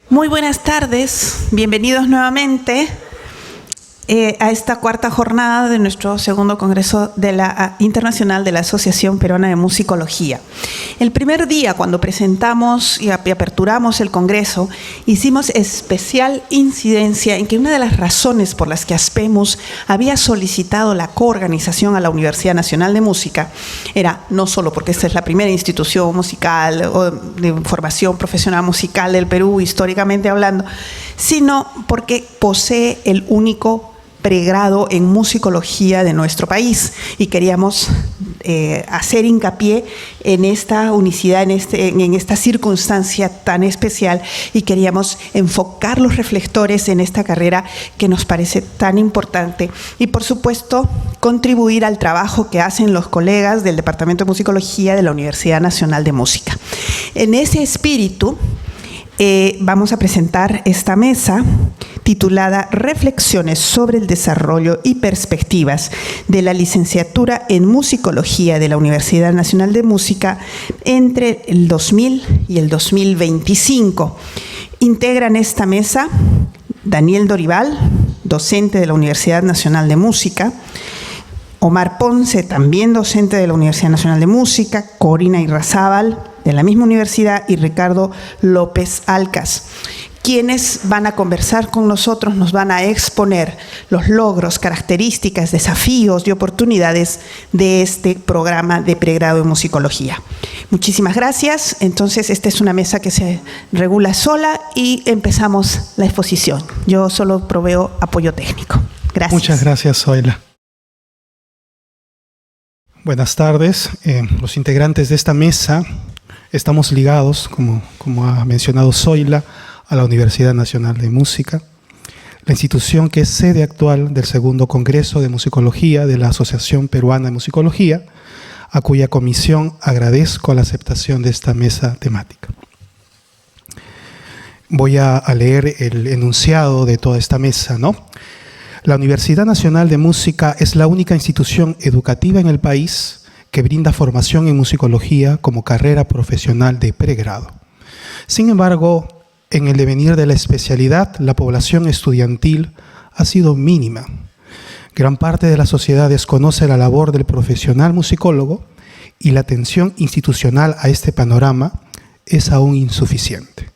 Muy buenas tardes, bienvenidos nuevamente a esta cuarta jornada de nuestro segundo Congreso Internacional de la Asociación Peruana de Musicología. El primer día, cuando presentamos y aperturamos el Congreso, hicimos especial incidencia en que una de las razones por las que ASPEMUS había solicitado la coorganización a la Universidad Nacional de Música era no solo porque esta es la primera institución musical o de formación profesional musical del Perú, históricamente hablando, sino porque posee el único pregrado en musicología de nuestro país y queríamos hacer hincapié en esta unicidad, en esta circunstancia tan especial, y queríamos enfocar los reflectores en esta carrera que nos parece tan importante y, por supuesto, contribuir al trabajo que hacen los colegas del Departamento de Musicología de la Universidad Nacional de Música. En ese espíritu, vamos a presentar esta mesa titulada Reflexiones sobre el desarrollo y perspectivas de la licenciatura en musicología de la Universidad Nacional de Música entre el 2000 y el 2025. Integran esta mesa Daniel Dorival, docente de la Universidad Nacional de Música; Omar Ponce, también docente de la Universidad Nacional de Música; Corina Irrazábal, de la misma universidad; y Ricardo López Alcas, quienes van a conversar con nosotros, nos van a exponer los logros, características, desafíos y oportunidades de este programa de pregrado en musicología. Muchísimas gracias. Entonces, esta es una mesa que se regula sola y empezamos la exposición. Yo solo proveo apoyo técnico. Gracias. Muchas gracias, Zoila. Buenas tardes. Los integrantes de esta mesa estamos ligados, como ha mencionado Zoila, a la Universidad Nacional de Música, la institución que es sede actual del segundo Congreso de Musicología de la Asociación Peruana de Musicología, a cuya comisión agradezco la aceptación de esta mesa temática. Voy a leer el enunciado de toda esta mesa, ¿no? La Universidad Nacional de Música es la única institución educativa en el país que brinda formación en musicología como carrera profesional de pregrado. Sin embargo, en el devenir de la especialidad, la población estudiantil ha sido mínima. Gran parte de la sociedad desconoce la labor del profesional musicólogo y la atención institucional a este panorama es aún insuficiente.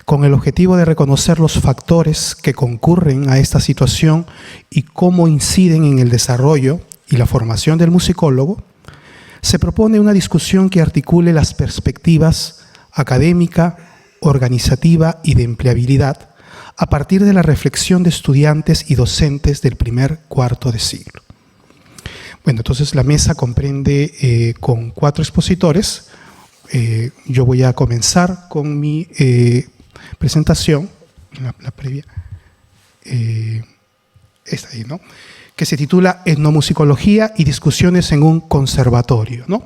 Con el objetivo de reconocer los factores que concurren a esta situación y cómo inciden en el desarrollo y la formación del musicólogo, se propone una discusión que articule las perspectivas académica, organizativa y de empleabilidad a partir de la reflexión de estudiantes y docentes del primer cuarto de siglo. Bueno, entonces la mesa comprende con 4 expositores. Yo voy a comenzar con mi presentación, la previa, esta ahí, ¿no?, que se titula Etnomusicología y discusiones en un conservatorio, ¿no?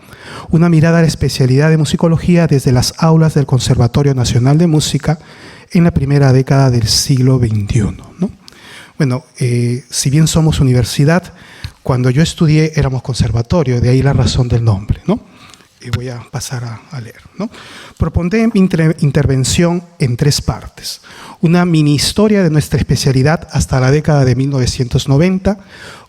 Una mirada a la especialidad de musicología desde las aulas del Conservatorio Nacional de Música en la primera década del siglo XXI, ¿no? Bueno, si bien somos universidad, cuando yo estudié éramos conservatorio, de ahí la razón del nombre, ¿no? Y voy a pasar a leer, ¿no? Propondré mi intervención en 3 partes. Una mini historia de nuestra especialidad hasta la década de 1990,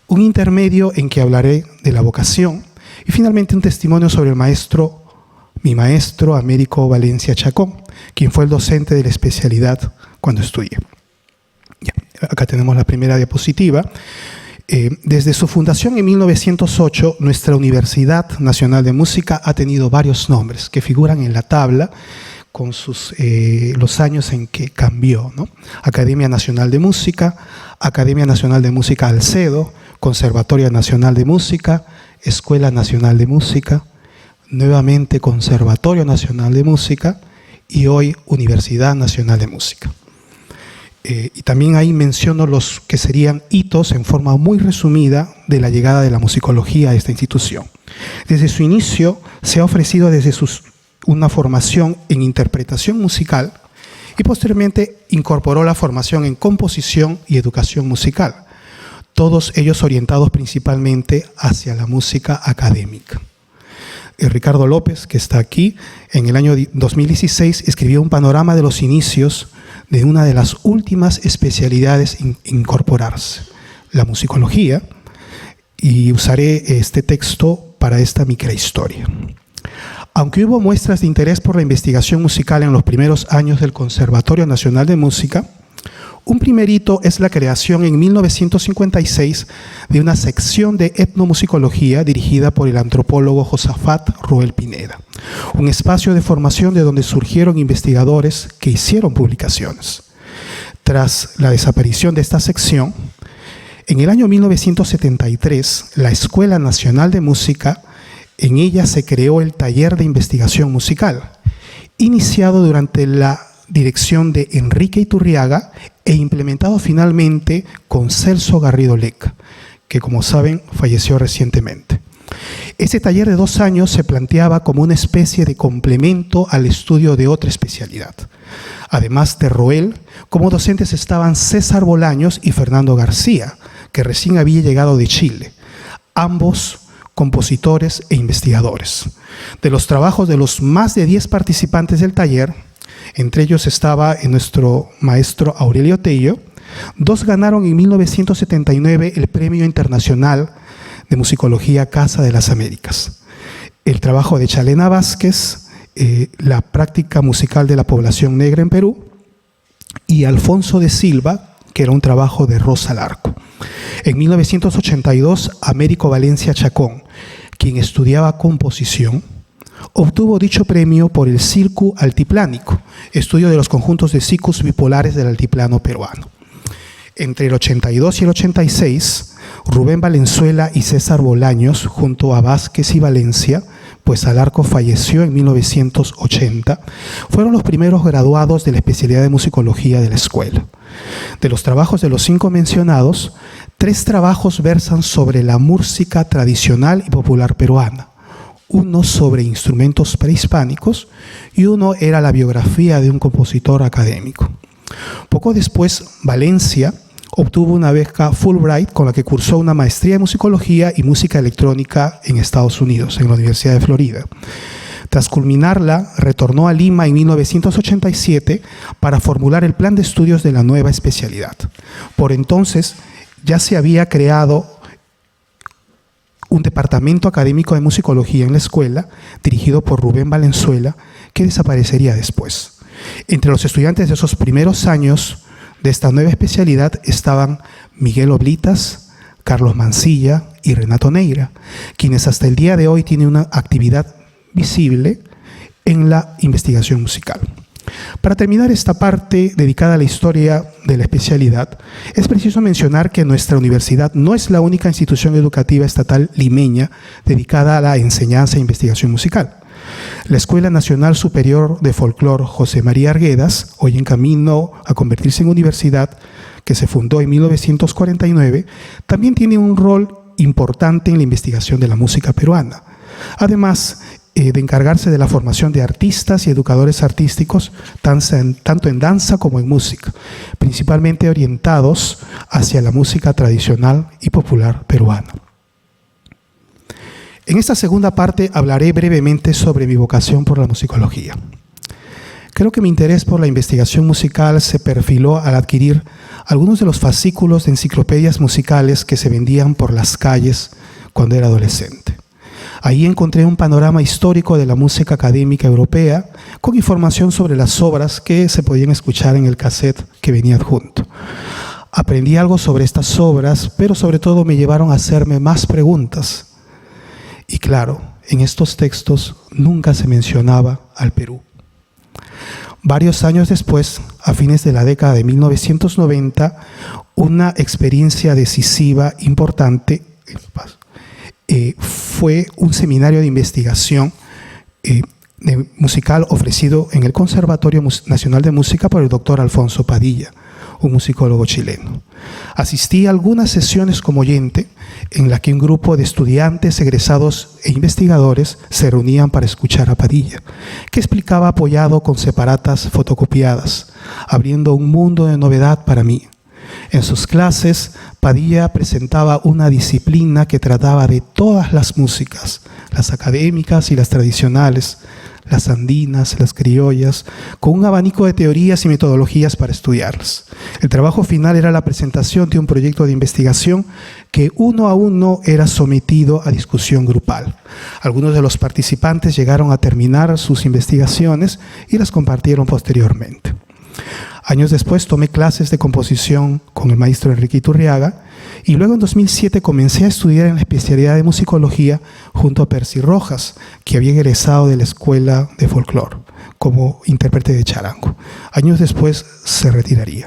un intermedio en que hablaré de la vocación y finalmente un testimonio sobre mi maestro Américo Valencia Chacón, quien fue el docente de la especialidad cuando estudié. Ya, acá tenemos la primera diapositiva. Desde su fundación en 1908, nuestra Universidad Nacional de Música ha tenido varios nombres que figuran en la tabla con los años en que cambió, ¿no? Academia Nacional de Música, Academia Nacional de Música Alcedo, Conservatorio Nacional de Música, Escuela Nacional de Música, nuevamente Conservatorio Nacional de Música y hoy Universidad Nacional de Música. Y también ahí menciono los que serían hitos en forma muy resumida de la llegada de la musicología a esta institución. Desde su inicio se ha ofrecido una formación en interpretación musical y posteriormente incorporó la formación en composición y educación musical, todos ellos orientados principalmente hacia la música académica. Ricardo López, que está aquí, en el año 2016 escribió un panorama de los inicios de una de las últimas especialidades incorporarse, la musicología, y usaré este texto para esta microhistoria. Aunque hubo muestras de interés por la investigación musical en los primeros años del Conservatorio Nacional de Música, un primer hito es la creación en 1956 de una sección de etnomusicología dirigida por el antropólogo Josafat Roel Pineda, un espacio de formación de donde surgieron investigadores que hicieron publicaciones. Tras la desaparición de esta sección, en el año 1973, la Escuela Nacional de Música, en ella se creó el Taller de Investigación Musical, iniciado durante la dirección de Enrique Iturriaga e implementado finalmente con Celso Garrido Leca, que como saben falleció recientemente. Ese taller de 2 años se planteaba como una especie de complemento al estudio de otra especialidad. Además de Roel, como docentes estaban César Bolaños y Fernando García, que recién había llegado de Chile, ambos compositores e investigadores. De los trabajos de los más de 10 participantes del taller, entre ellos estaba nuestro maestro Aurelio Tello, 2 ganaron en 1979 el Premio Internacional de Musicología Casa de las Américas. El trabajo de Chalena Vázquez, la práctica musical de la población negra en Perú, y Alfonso de Silva, que era un trabajo de Rosa Larco. En 1982, Américo Valencia Chacón, quien estudiaba composición, obtuvo dicho premio por el Circu Altiplánico, estudio de los conjuntos de ciclos bipolares del altiplano peruano. Entre el 82 y el 86, Rubén Valenzuela y César Bolaños, junto a Vázquez y Valencia, pues Alarco falleció en 1980, fueron los primeros graduados de la especialidad de musicología de la escuela. De los trabajos de los 5 mencionados, 3 trabajos versan sobre la música tradicional y popular peruana, uno sobre instrumentos prehispánicos y uno era la biografía de un compositor académico. Poco después, Valencia obtuvo una beca Fulbright con la que cursó una maestría en musicología y música electrónica en Estados Unidos, en la Universidad de Florida. Tras culminarla, retornó a Lima en 1987 para formular el plan de estudios de la nueva especialidad. Por entonces, ya se había creado un departamento académico de musicología en la escuela, dirigido por Rubén Valenzuela, que desaparecería después. Entre los estudiantes de esos primeros años de esta nueva especialidad estaban Miguel Oblitas, Carlos Mancilla y Renato Neira, quienes hasta el día de hoy tienen una actividad visible en la investigación musical. Para terminar esta parte dedicada a la historia de la especialidad, es preciso mencionar que nuestra universidad no es la única institución educativa estatal limeña dedicada a la enseñanza e investigación musical. La Escuela Nacional Superior de Folclor José María Arguedas, hoy en camino a convertirse en universidad, que se fundó en 1949, también tiene un rol importante en la investigación de la música peruana. Además de encargarse de la formación de artistas y educadores artísticos, tanto en danza como en música, principalmente orientados hacia la música tradicional y popular peruana. En esta segunda parte hablaré brevemente sobre mi vocación por la musicología. Creo que mi interés por la investigación musical se perfiló al adquirir algunos de los fascículos de enciclopedias musicales que se vendían por las calles cuando era adolescente. Ahí encontré un panorama histórico de la música académica europea con información sobre las obras que se podían escuchar en el cassette que venía adjunto. Aprendí algo sobre estas obras, pero sobre todo me llevaron a hacerme más preguntas. Y claro, en estos textos nunca se mencionaba al Perú. Varios años después, a fines de la década de 1990, una experiencia decisiva, importante, fue un seminario de investigación musical ofrecido en el Conservatorio Nacional de Música por el doctor Alfonso Padilla, un musicólogo chileno. Asistí a algunas sesiones como oyente en la que un grupo de estudiantes, egresados e investigadores se reunían para escuchar a Padilla, que explicaba apoyado con separatas fotocopiadas, abriendo un mundo de novedad para mí. En sus clases, Padilla presentaba una disciplina que trataba de todas las músicas, las académicas y las tradicionales, las andinas, las criollas, con un abanico de teorías y metodologías para estudiarlas. El trabajo final era la presentación de un proyecto de investigación que uno a uno era sometido a discusión grupal. Algunos de los participantes llegaron a terminar sus investigaciones y las compartieron posteriormente. Años después tomé clases de composición con el maestro Enrique Iturriaga y luego en 2007 comencé a estudiar en la especialidad de musicología junto a Percy Rojas, que había egresado de la Escuela de Folclore como intérprete de charango. Años después se retiraría.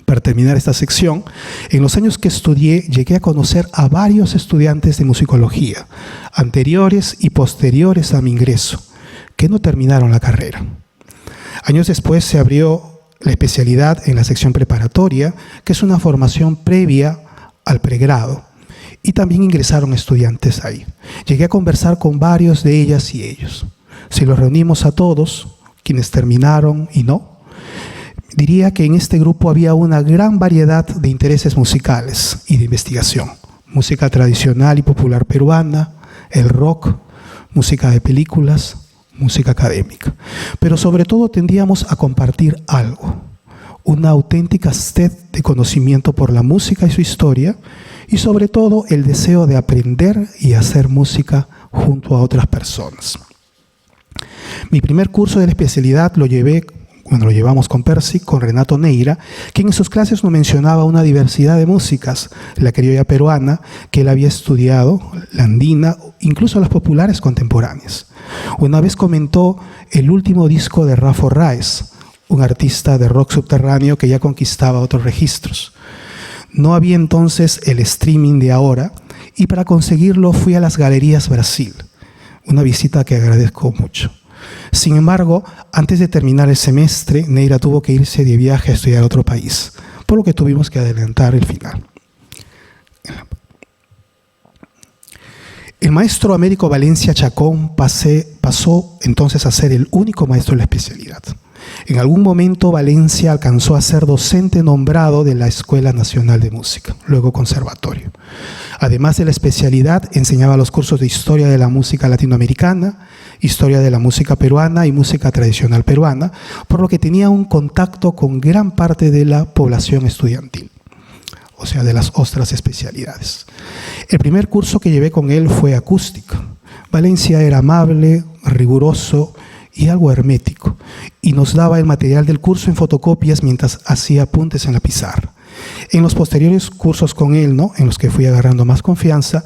Para terminar esta sección, en los años que estudié llegué a conocer a varios estudiantes de musicología, anteriores y posteriores a mi ingreso, que no terminaron la carrera. Años después se abrió la especialidad en la sección preparatoria, que es una formación previa al pregrado, y también ingresaron estudiantes ahí. Llegué a conversar con varios de ellas y ellos. Si los reunimos a todos, quienes terminaron y no, diría que en este grupo había una gran variedad de intereses musicales y de investigación. Música tradicional y popular peruana, el rock, música de películas, música académica. Pero sobre todo tendíamos a compartir algo, una auténtica sed de conocimiento por la música y su historia, y sobre todo el deseo de aprender y hacer música junto a otras personas. Mi primer curso de la especialidad lo llevamos con Percy, con Renato Neira, quien en sus clases nos mencionaba una diversidad de músicas, la criolla peruana, que él había estudiado, la andina, incluso las populares contemporáneas. Una vez comentó el último disco de Rafa Raez, un artista de rock subterráneo que ya conquistaba otros registros. No había entonces el streaming de ahora, y para conseguirlo fui a las Galerías Brasil, una visita que agradezco mucho. Sin embargo, antes de terminar el semestre, Neira tuvo que irse de viaje a estudiar a otro país, por lo que tuvimos que adelantar el final. El maestro Américo Valencia Chacón pasó entonces a ser el único maestro de la especialidad. En algún momento Valencia alcanzó a ser docente nombrado de la Escuela Nacional de Música, luego conservatorio. Además de la especialidad, enseñaba los cursos de Historia de la Música Latinoamericana, Historia de la Música Peruana y Música Tradicional Peruana, por lo que tenía un contacto con gran parte de la población estudiantil, o sea, de las otras especialidades. El primer curso que llevé con él fue acústica. Valencia era amable, riguroso y algo hermético, y nos daba el material del curso en fotocopias mientras hacía apuntes en la pizarra. En los posteriores cursos con él, en los que fui agarrando más confianza,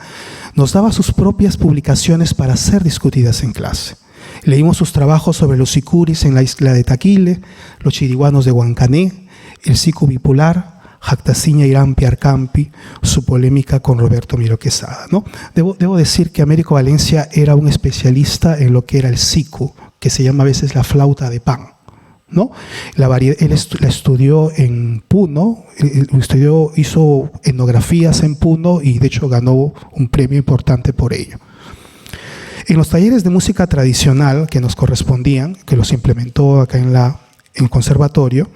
nos daba sus propias publicaciones para ser discutidas en clase. Leímos sus trabajos sobre los sicuris en la isla de Taquile, los chiriguanos de Huancané, el sicu bipolar, Jactaciña Irán Piarcampi, su polémica con Roberto Miro Quesada, ¿no? Debo decir que Américo Valencia era un especialista en lo que era el sicu, que se llama a veces la flauta de pan, ¿no? Él la estudió en Puno, hizo etnografías en Puno y de hecho ganó un premio importante por ello. En los talleres de música tradicional que nos correspondían, que los implementó acá en el conservatorio,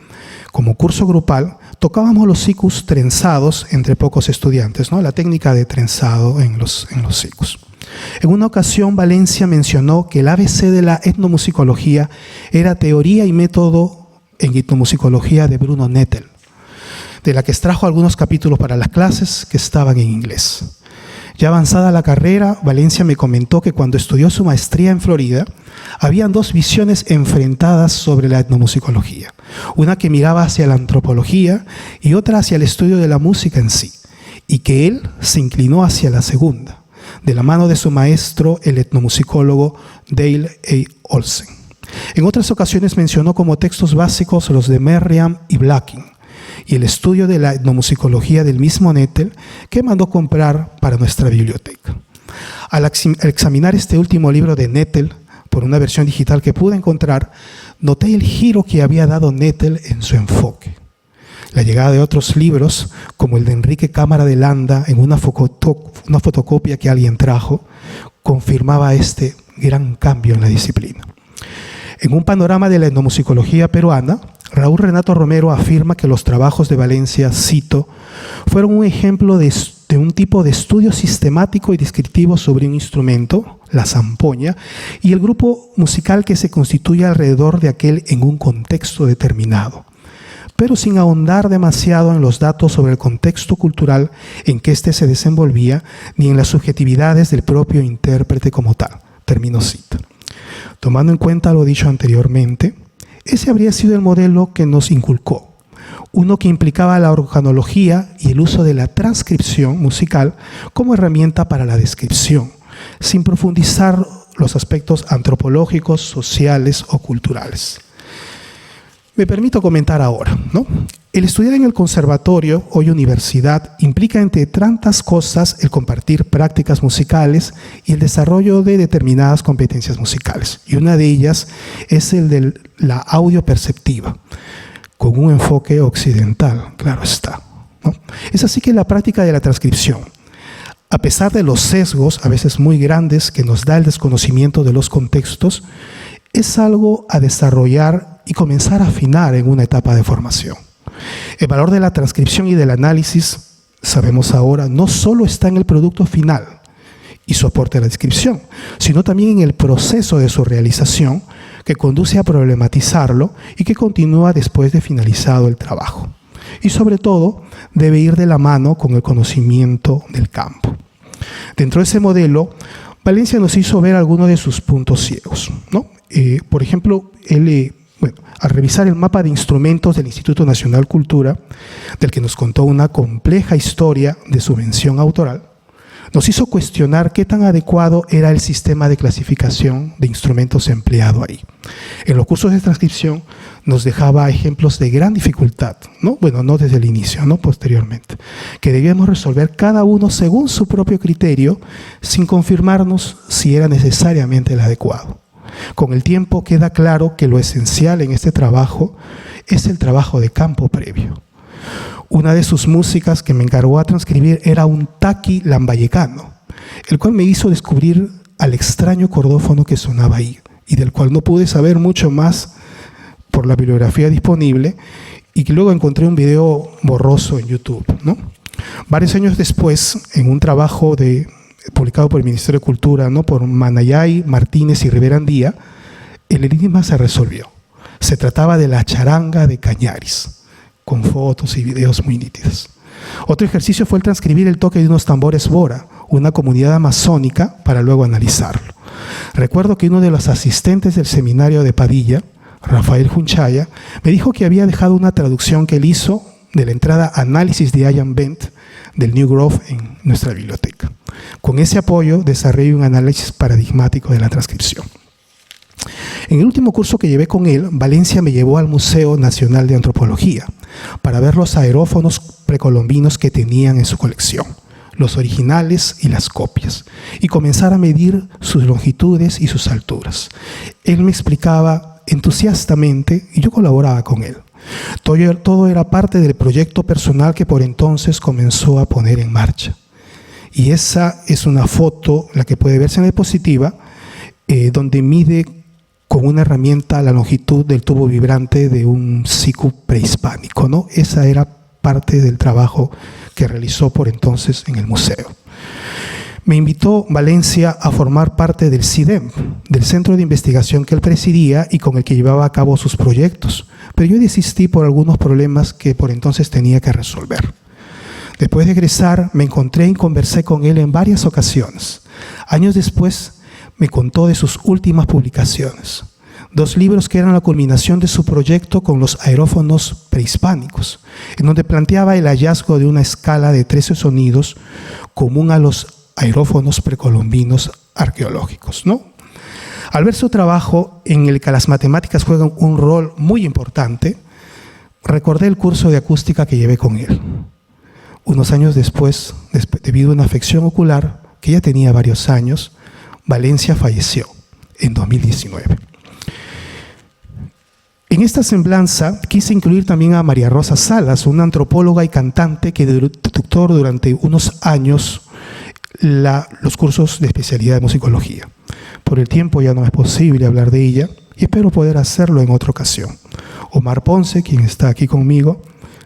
como curso grupal, tocábamos los sicus trenzados entre pocos estudiantes, ¿no? La técnica de trenzado en los sicus. En una ocasión, Valencia mencionó que el ABC de la etnomusicología era teoría y método en etnomusicología de Bruno Nettel, de la que extrajo algunos capítulos para las clases que estaban en inglés. Ya avanzada la carrera, Valencia me comentó que cuando estudió su maestría en Florida, habían dos visiones enfrentadas sobre la etnomusicología. Una que miraba hacia la antropología y otra hacia el estudio de la música en sí, y que él se inclinó hacia la segunda, de la mano de su maestro, el etnomusicólogo Dale A. Olsen. En otras ocasiones mencionó como textos básicos los de Merriam y Blacking, y el estudio de la etnomusicología del mismo Nettel, que mandó comprar para nuestra biblioteca. Al examinar este último libro de Nettel, por una versión digital que pude encontrar, noté el giro que había dado Nettel en su enfoque. La llegada de otros libros, como el de Enrique Cámara de Landa en una fotocopia que alguien trajo, confirmaba este gran cambio en la disciplina. En un panorama de la etnomusicología peruana, Raúl Renato Romero afirma que los trabajos de Valencia, cito, fueron un ejemplo de un tipo de estudio sistemático y descriptivo sobre un instrumento, la zampoña, y el grupo musical que se constituye alrededor de aquel en un contexto determinado, pero sin ahondar demasiado en los datos sobre el contexto cultural en que éste se desenvolvía, ni en las subjetividades del propio intérprete como tal. Termino cita. Tomando en cuenta lo dicho anteriormente, ese habría sido el modelo que nos inculcó, uno que implicaba la organología y el uso de la transcripción musical como herramienta para la descripción, sin profundizar los aspectos antropológicos, sociales o culturales. Me permito comentar ahora, ¿no? El estudiar en el conservatorio, hoy universidad, implica entre tantas cosas el compartir prácticas musicales y el desarrollo de determinadas competencias musicales. Y una de ellas es el de la audio perceptiva, con un enfoque occidental, claro está, ¿no? Es así que la práctica de la transcripción, a pesar de los sesgos, a veces muy grandes, que nos da el desconocimiento de los contextos, es algo a desarrollar y comenzar a afinar en una etapa de formación. El valor de la transcripción y del análisis, sabemos ahora, no solo está en el producto final y su aporte a la descripción, sino también en el proceso de su realización que conduce a problematizarlo y que continúa después de finalizado el trabajo. Y sobre todo, debe ir de la mano con el conocimiento del campo. Dentro de ese modelo, Valencia nos hizo ver algunos de sus puntos ciegos, ¿no? Por ejemplo, al revisar el mapa de instrumentos del Instituto Nacional Cultura, del que nos contó una compleja historia de su mención autoral, nos hizo cuestionar qué tan adecuado era el sistema de clasificación de instrumentos empleado ahí. En los cursos de transcripción nos dejaba ejemplos de gran dificultad, ¿no? Bueno, no desde el inicio, ¿no? Posteriormente, que debíamos resolver cada uno según su propio criterio, sin confirmarnos si era necesariamente el adecuado. Con el tiempo queda claro que lo esencial en este trabajo es el trabajo de campo previo. Una de sus músicas que me encargó a transcribir era un taqui lambayecano, el cual me hizo descubrir al extraño cordófono que sonaba ahí y del cual no pude saber mucho más por la bibliografía disponible y que luego encontré un video borroso en YouTube, ¿no? Varios años después, en un trabajo publicado por el Ministerio de Cultura, ¿no? Por Manayay, Martínez y Rivera Andía, el enigma se resolvió. Se trataba de la charanga de Cañaris, con fotos y videos muy nítidos. Otro ejercicio fue el transcribir el toque de unos tambores bora, una comunidad amazónica, para luego analizarlo. Recuerdo que uno de los asistentes del seminario de Padilla, Rafael Junchaya, me dijo que había dejado una traducción que él hizo de la entrada Análisis de Ian Bent del New Grove en nuestra biblioteca. Con ese apoyo desarrollé un análisis paradigmático de la transcripción. En el último curso que llevé con él, Valencia me llevó al Museo Nacional de Antropología para ver los aerófonos precolombinos que tenían en su colección, los originales y las copias, y comenzar a medir sus longitudes y sus alturas. Él me explicaba entusiastamente y yo colaboraba con él. Todo era parte del proyecto personal que por entonces comenzó a poner en marcha. Y esa es una foto, la que puede verse en la diapositiva, donde mide con una herramienta la longitud del tubo vibrante de un siku prehispánico, ¿no? Esa era parte del trabajo que realizó por entonces en el museo. Me invitó Valencia a formar parte del CIDEM, del centro de investigación que él presidía y con el que llevaba a cabo sus proyectos, pero yo desistí por algunos problemas que por entonces tenía que resolver. Después de egresar, me encontré y conversé con él en varias ocasiones. Años después, me contó de sus últimas publicaciones, 2 libros que eran la culminación de su proyecto con los aerófonos prehispánicos, en donde planteaba el hallazgo de una escala de 13 sonidos común a los aerófonos precolombinos arqueológicos, ¿no? Al ver su trabajo, en el que las matemáticas juegan un rol muy importante, recordé el curso de acústica que llevé con él. Unos años después, debido a una afección ocular, que ya tenía varios años, Valencia falleció en 2019. En esta semblanza quise incluir también a María Rosa Salas, una antropóloga y cantante que dictó durante unos años los cursos de especialidad de musicología. Por el tiempo ya no es posible hablar de ella y espero poder hacerlo en otra ocasión. Omar Ponce, quien está aquí conmigo,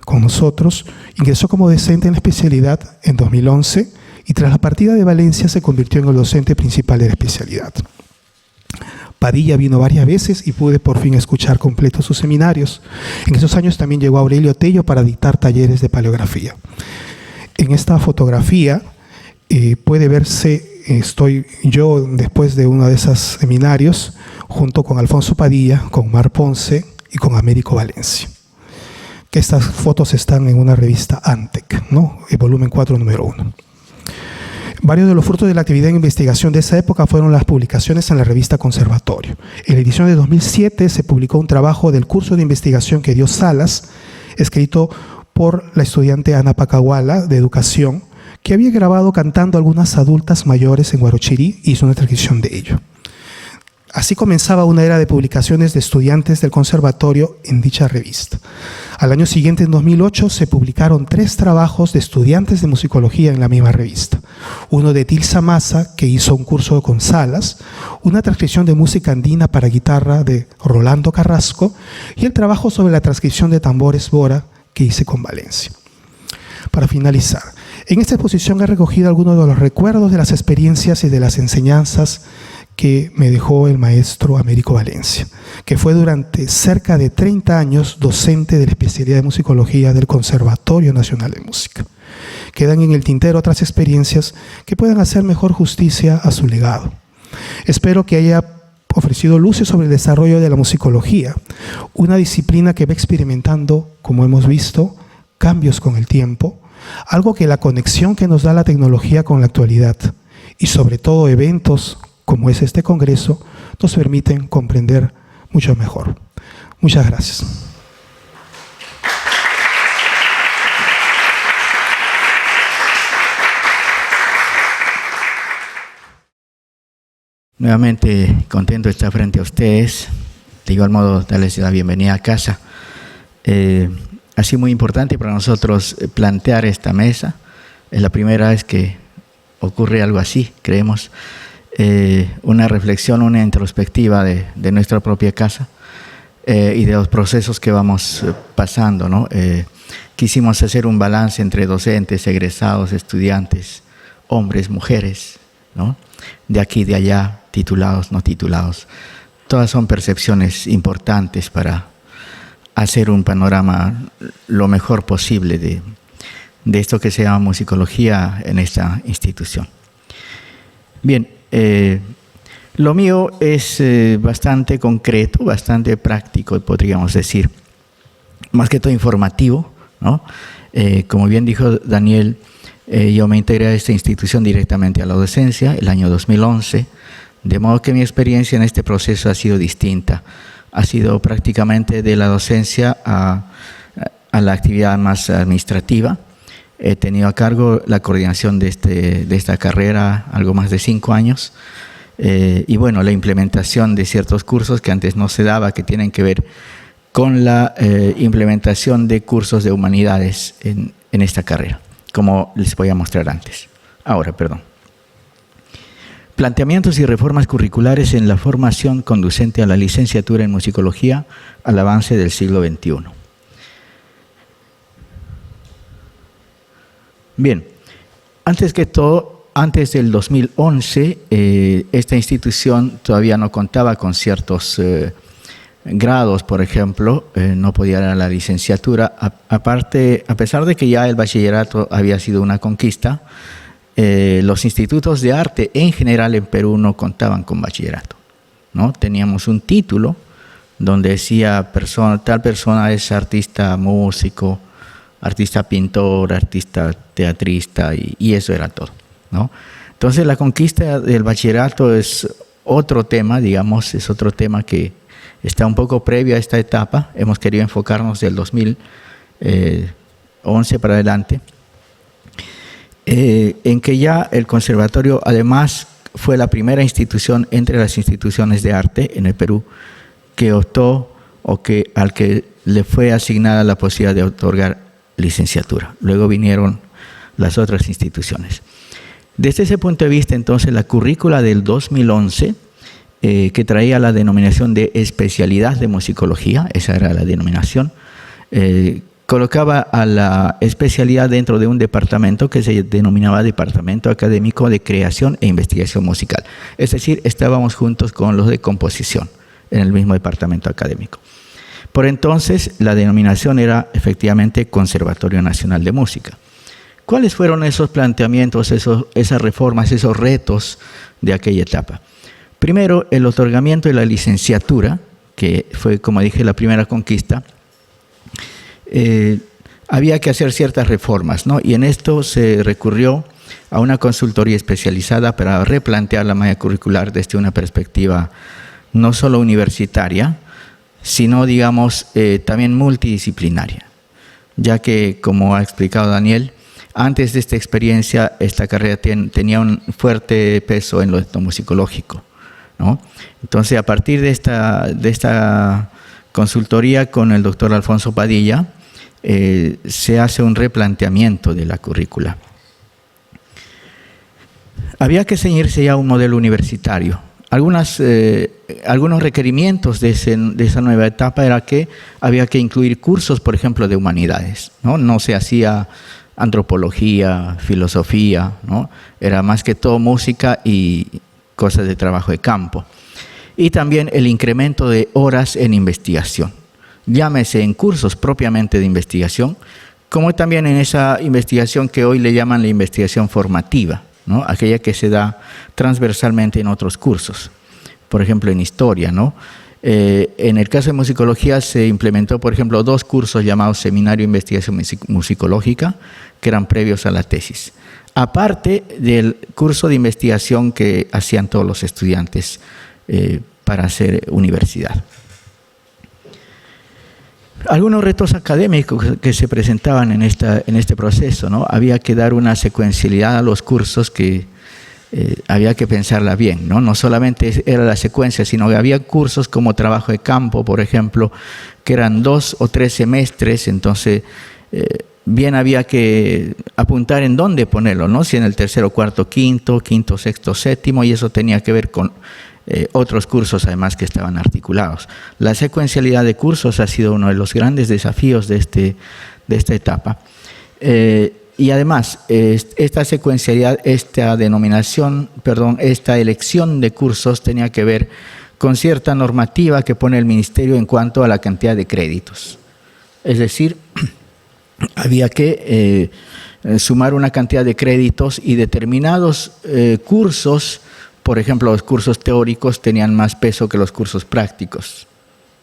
con nosotros, ingresó como docente en la especialidad en 2011 y tras la partida de Valencia se convirtió en el docente principal de la especialidad. Padilla vino varias veces y pude por fin escuchar completos sus seminarios. En esos años también llegó Aurelio Tello para dictar talleres de paleografía. En esta fotografía puede verse, estoy yo después de uno de esos seminarios, junto con Alfonso Padilla, con Omar Ponce y con Américo Valencia. Que estas fotos están en una revista Antec, ¿no? El volumen 4, número 1. Varios de los frutos de la actividad de investigación de esa época fueron las publicaciones en la revista Conservatorio. En la edición de 2007 se publicó un trabajo del curso de investigación que dio Salas, escrito por la estudiante Ana Pacahuala, de Educación, que había grabado cantando a algunas adultas mayores en Huarochirí y hizo una transcripción de ello. Así comenzaba una era de publicaciones de estudiantes del conservatorio en dicha revista. Al año siguiente, en 2008, se publicaron 3 trabajos de estudiantes de musicología en la misma revista. Uno de Tilsa Massa, que hizo un curso con Salas, una transcripción de música andina para guitarra de Rolando Carrasco y el trabajo sobre la transcripción de tambores Bora que hice con Valencia. Para finalizar, en esta exposición he recogido algunos de los recuerdos de las experiencias y de las enseñanzas que me dejó el maestro Américo Valencia, que fue durante cerca de 30 años docente de la especialidad de musicología del Conservatorio Nacional de Música. Quedan en el tintero otras experiencias que puedan hacer mejor justicia a su legado. Espero que haya ofrecido luces sobre el desarrollo de la musicología, una disciplina que va experimentando, como hemos visto, cambios con el tiempo, algo que la conexión que nos da la tecnología con la actualidad y sobre todo eventos como es este congreso, nos permiten comprender mucho mejor. Muchas gracias. Nuevamente contento de estar frente a ustedes. De igual modo, darles la bienvenida a casa. Ha sido muy importante para nosotros plantear esta mesa. Es la primera vez que ocurre algo así, creemos. Una reflexión, una introspectiva de nuestra propia casa y de los procesos que vamos pasando, ¿no? Quisimos hacer un balance entre docentes, egresados, estudiantes, hombres, mujeres, ¿no? De aquí, de allá, titulados, no titulados. Todas son percepciones importantes para hacer un panorama lo mejor posible de esto que se llama musicología en esta institución. Bien. Lo mío es bastante concreto, bastante práctico, podríamos decir, más que todo informativo, ¿no? Como bien dijo Daniel, yo me integré a esta institución directamente a la docencia el año 2011, de modo que mi experiencia en este proceso ha sido distinta. Ha sido prácticamente de la docencia a la actividad más administrativa. He tenido a cargo la coordinación de esta carrera algo más de 5 años y bueno, la implementación de ciertos cursos que antes no se daba, que tienen que ver con la implementación de cursos de humanidades en esta carrera, como les voy a mostrar ahora. Planteamientos y reformas curriculares en la formación conducente a la licenciatura en musicología al avance del siglo XXI. Bien, antes que todo, antes del 2011, esta institución todavía no contaba con ciertos grados, por ejemplo, no podía dar la licenciatura. Aparte, a pesar de que ya el bachillerato había sido una conquista, los institutos de arte en general en Perú no contaban con bachillerato, ¿no? Teníamos un título donde decía tal persona es artista músico, artista pintor, artista teatrista, y eso era todo, ¿no? Entonces la conquista del bachillerato es otro tema, digamos, es otro tema que está un poco previo a esta etapa. Hemos querido enfocarnos del 2011 para adelante, en que ya el conservatorio además fue la primera institución entre las instituciones de arte en el Perú que optó al que le fue asignada la posibilidad de otorgar licenciatura. Luego vinieron las otras instituciones. Desde ese punto de vista, entonces, la currícula del 2011 que traía la denominación de especialidad de musicología, esa era la denominación, colocaba a la especialidad dentro de un departamento que se denominaba Departamento Académico de Creación e Investigación Musical. Es decir, estábamos juntos con los de composición en el mismo departamento académico. Por entonces, la denominación era efectivamente Conservatorio Nacional de Música. ¿Cuáles fueron esos planteamientos, esas reformas, esos retos de aquella etapa? Primero, el otorgamiento de la licenciatura, que fue, como dije, la primera conquista. Había que hacer ciertas reformas, ¿no? Y en esto se recurrió a una consultoría especializada para replantear la malla curricular desde una perspectiva no solo universitaria, sino, digamos, también multidisciplinaria, ya que, como ha explicado Daniel, antes de esta experiencia, esta carrera tenía un fuerte peso en lo etnomusicológico, ¿no? Entonces, a partir de esta consultoría con el doctor Alfonso Padilla, se hace un replanteamiento de la currícula. Había que ceñirse ya a un modelo universitario. Algunos requerimientos de esa nueva etapa era que había que incluir cursos, por ejemplo, de humanidades, ¿no? No se hacía antropología, filosofía, ¿no? Era más que todo música y cosas de trabajo de campo. Y también el incremento de horas en investigación, llámese en cursos propiamente de investigación, como también en esa investigación que hoy le llaman la investigación formativa, ¿no? Aquella que se da transversalmente en otros cursos, por ejemplo en historia, ¿no? En el caso de musicología se implementó, por ejemplo, 2 cursos llamados Seminario de Investigación Musicológica, que eran previos a la tesis, aparte del curso de investigación que hacían todos los estudiantes para hacer universidad. Algunos retos académicos que se presentaban en este proceso, ¿no? Había que dar una secuencialidad a los cursos que había que pensarla bien, ¿no? No solamente era la secuencia, sino que había cursos como trabajo de campo, por ejemplo, que eran 2 o 3 semestres, entonces bien había que apuntar en dónde ponerlo, ¿no? Si en el tercero, cuarto, quinto, sexto, séptimo, y eso tenía que ver con otros cursos además que estaban articulados. La secuencialidad de cursos ha sido uno de los grandes desafíos de esta etapa. Y además, esta secuencialidad, esta elección de cursos tenía que ver con cierta normativa que pone el Ministerio en cuanto a la cantidad de créditos. Es decir, había que sumar una cantidad de créditos y determinados cursos. Por ejemplo, los cursos teóricos tenían más peso que los cursos prácticos,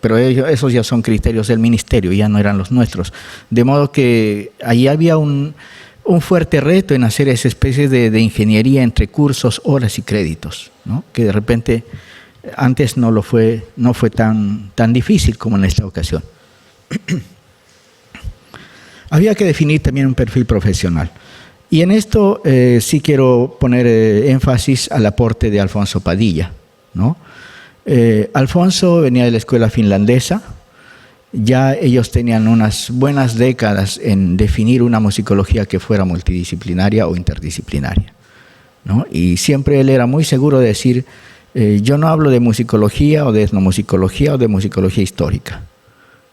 pero esos ya son criterios del ministerio, ya no eran los nuestros. De modo que ahí había un fuerte reto en hacer esa especie de ingeniería entre cursos, horas y créditos, ¿no? Que de repente antes no fue tan difícil como en esta ocasión. Había que definir también un perfil profesional. Y en esto sí quiero poner énfasis al aporte de Alfonso Padilla, ¿no? Alfonso venía de la escuela finlandesa, ya ellos tenían unas buenas décadas en definir una musicología que fuera multidisciplinaria o interdisciplinaria, ¿no? Y siempre él era muy seguro de decir, yo no hablo de musicología o de etnomusicología o de musicología histórica,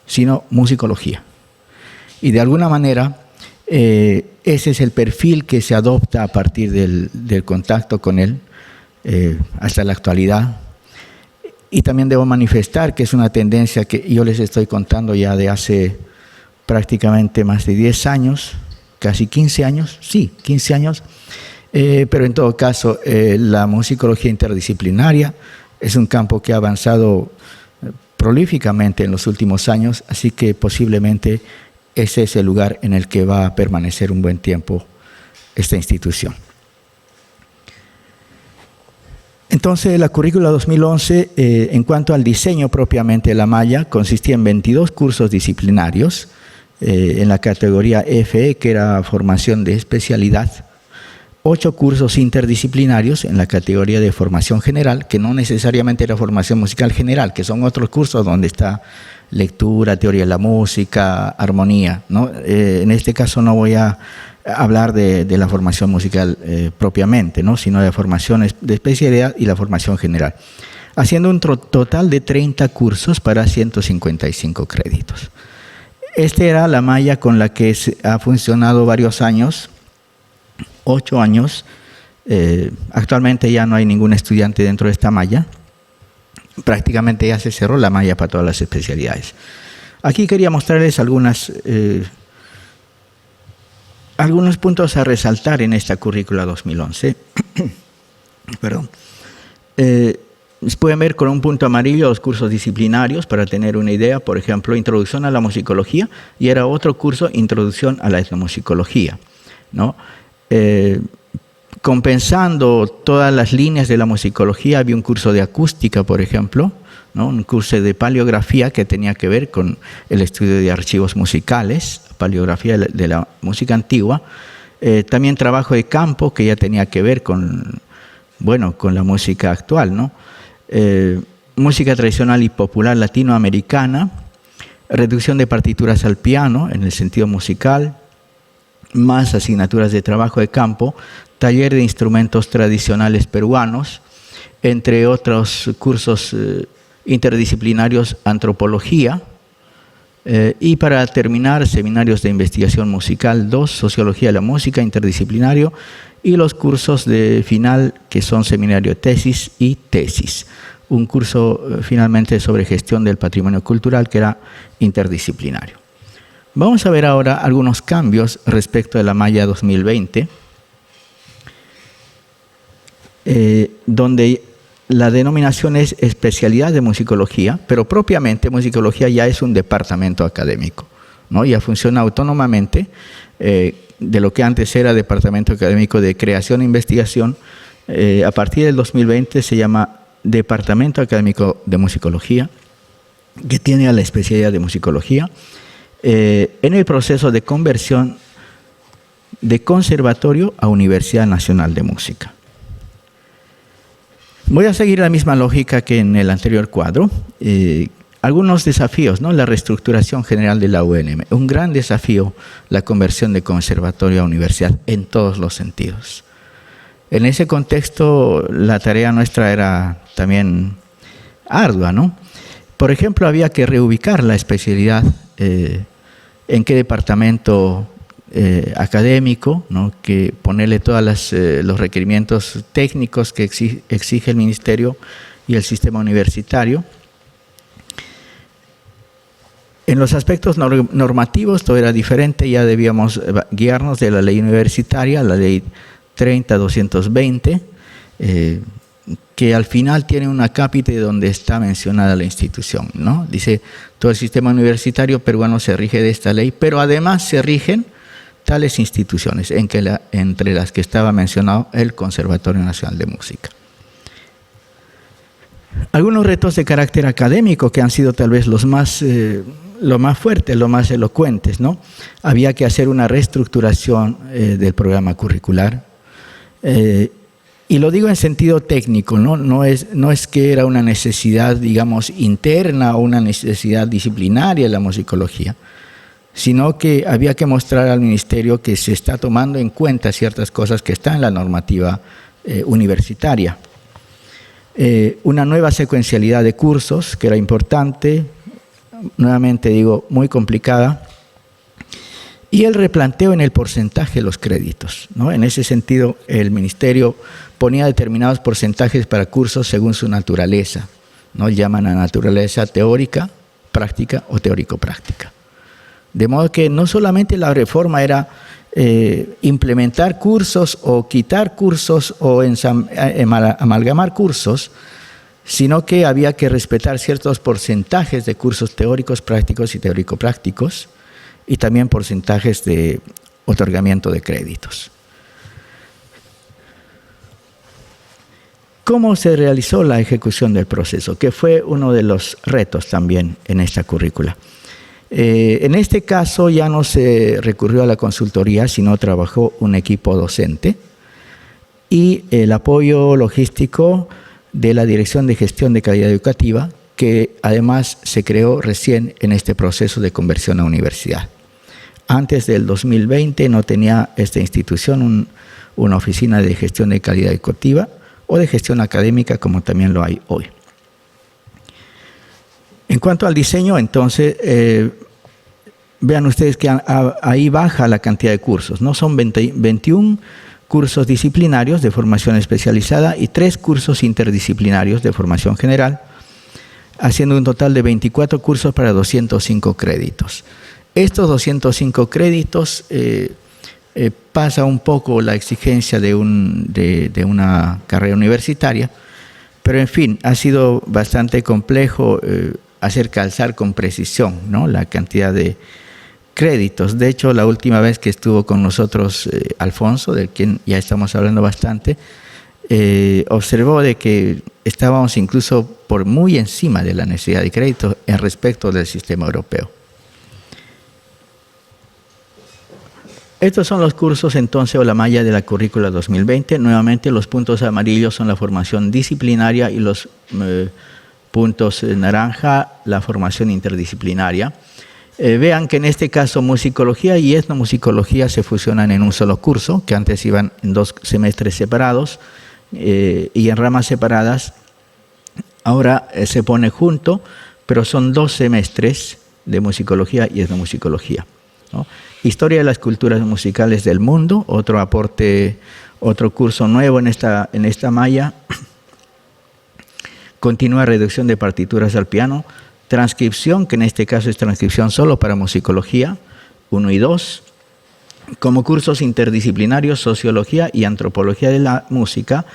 sino musicología. Y de alguna manera, ese es el perfil que se adopta a partir del contacto con él hasta la actualidad. Y también debo manifestar que es una tendencia que yo les estoy contando ya de hace prácticamente más de 10 años, casi 15 años, sí, 15 años, pero en todo caso la musicología interdisciplinaria es un campo que ha avanzado prolíficamente en los últimos años, así que posiblemente ese es el lugar en el que va a permanecer un buen tiempo esta institución. Entonces, la currícula 2011, en cuanto al diseño propiamente de la malla, consistía en 22 cursos disciplinarios en la categoría FE, que era formación de especialidad, 8 cursos interdisciplinarios en la categoría de formación general, que no necesariamente era formación musical general, que son otros cursos donde está lectura, teoría de la música, armonía, ¿no? En este caso no voy a hablar de la formación musical propiamente, ¿no? Sino de formación de especialidad y la formación general. haciendo un total de 30 cursos para 155 créditos. Esta era la malla con la que ha funcionado varios años, 8 años. Actualmente ya no hay ningún estudiante dentro de esta malla. Prácticamente ya se cerró la malla para todas las especialidades. Aquí quería mostrarles algunos puntos a resaltar en esta currícula 2011. Perdón. Pueden ver con un punto amarillo los cursos disciplinarios para tener una idea. Por ejemplo, Introducción a la Musicología, y era otro curso, Introducción a la Etnomusicología, ¿no? Compensando todas las líneas de la musicología, había un curso de acústica, por ejemplo, ¿no? Un curso de paleografía que tenía que ver con el estudio de archivos musicales, paleografía de la música antigua. También trabajo de campo, que ya tenía que ver con la música actual, ¿no? Música tradicional y popular latinoamericana, reducción de partituras al piano en el sentido musical, más asignaturas de trabajo de campo, taller de instrumentos tradicionales peruanos, entre otros cursos interdisciplinarios, antropología, y para terminar, seminarios de investigación musical 2, sociología de la música, interdisciplinario, y los cursos de final que son seminario tesis y tesis. Un curso finalmente sobre gestión del patrimonio cultural que era interdisciplinario. Vamos a ver ahora algunos cambios respecto de la malla 2020, donde la denominación es especialidad de musicología, pero propiamente musicología ya es un departamento académico, ¿no? Ya funciona autónomamente de lo que antes era departamento académico de creación e investigación. A partir del 2020 se llama Departamento Académico de Musicología, que tiene a la especialidad de musicología, en el proceso de conversión de conservatorio a Universidad Nacional de Música. Voy a seguir la misma lógica que en el anterior cuadro. Algunos desafíos, ¿no? La reestructuración general de la UNM. Un gran desafío, la conversión de conservatorio a universidad en todos los sentidos. En ese contexto, la tarea nuestra era también ardua, ¿no? Por ejemplo, había que reubicar la especialidad en qué departamento académico, ¿no? Que ponerle todos los requerimientos técnicos que exige el ministerio y el sistema universitario. En los aspectos normativos todo era diferente, ya debíamos guiarnos de la ley universitaria, la ley 30-220, que al final tiene una capite donde está mencionada la institución, ¿no? Dice, todo el sistema universitario peruano se rige de esta ley, pero además se rigen tales instituciones, entre las que estaba mencionado el Conservatorio Nacional de Música. Algunos retos de carácter académico que han sido tal vez los más fuertes, los más elocuentes, ¿no? Había que hacer una reestructuración del programa curricular. Y lo digo en sentido técnico, ¿no? No es que era una necesidad, digamos, interna o una necesidad disciplinaria de la musicología, sino que había que mostrar al ministerio que se está tomando en cuenta ciertas cosas que están en la normativa universitaria. Una nueva secuencialidad de cursos, que era importante, nuevamente digo, muy complicada, y el replanteo en el porcentaje de los créditos, ¿no? En ese sentido, el ministerio ponía determinados porcentajes para cursos según su naturaleza, ¿no? Llaman a naturaleza teórica, práctica o teórico-práctica. De modo que no solamente la reforma era implementar cursos o quitar cursos o amalgamar cursos, sino que había que respetar ciertos porcentajes de cursos teóricos, prácticos y teórico-prácticos, y también porcentajes de otorgamiento de créditos. ¿Cómo se realizó la ejecución del proceso? Que fue uno de los retos también en esta currícula. En este caso ya no se recurrió a la consultoría, sino trabajó un equipo docente y el apoyo logístico de la Dirección de Gestión de Calidad Educativa, que además se creó recién en este proceso de conversión a universidad. Antes del 2020 no tenía esta institución una oficina de gestión de calidad educativa o de gestión académica como también lo hay hoy. En cuanto al diseño, entonces, vean ustedes que ahí baja la cantidad de cursos, ¿no? Son 21 cursos disciplinarios de formación especializada y 3 cursos interdisciplinarios de formación general, haciendo un total de 24 cursos para 205 créditos. Estos 205 créditos pasa un poco la exigencia de una carrera universitaria, pero en fin, ha sido bastante complejo hacer calzar con precisión, ¿no?, la cantidad de créditos. De hecho, la última vez que estuvo con nosotros Alfonso, del quien ya estamos hablando bastante, observó de que estábamos incluso por muy encima de la necesidad de créditos en respecto del sistema europeo. Estos son los cursos entonces o la malla de la currícula 2020. Nuevamente los puntos amarillos son la formación disciplinaria y los puntos naranja la formación interdisciplinaria. Vean que en este caso musicología y etnomusicología se fusionan en un solo curso, que antes iban en 2 semestres separados y en ramas separadas. Ahora se pone junto, pero son 2 semestres de musicología y etnomusicología, ¿no? Historia de las culturas musicales del mundo, otro aporte, otro curso nuevo en esta malla. Continua reducción de partituras al piano. Transcripción, que en este caso es transcripción solo para musicología, 1 y 2. Como cursos interdisciplinarios, sociología y antropología de la música,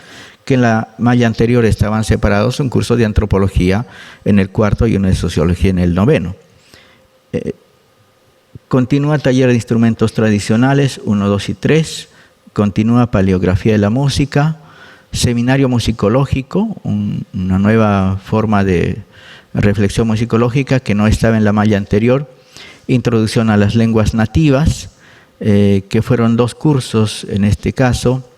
que en la malla anterior estaban separados, un curso de antropología en el 4º y uno de sociología en el 9º. Continúa taller de instrumentos tradicionales, 1, 2 y 3. Continúa paleografía de la música. Seminario musicológico, una nueva forma de reflexión musicológica que no estaba en la malla anterior. Introducción a las lenguas nativas, que fueron 2 cursos en este caso.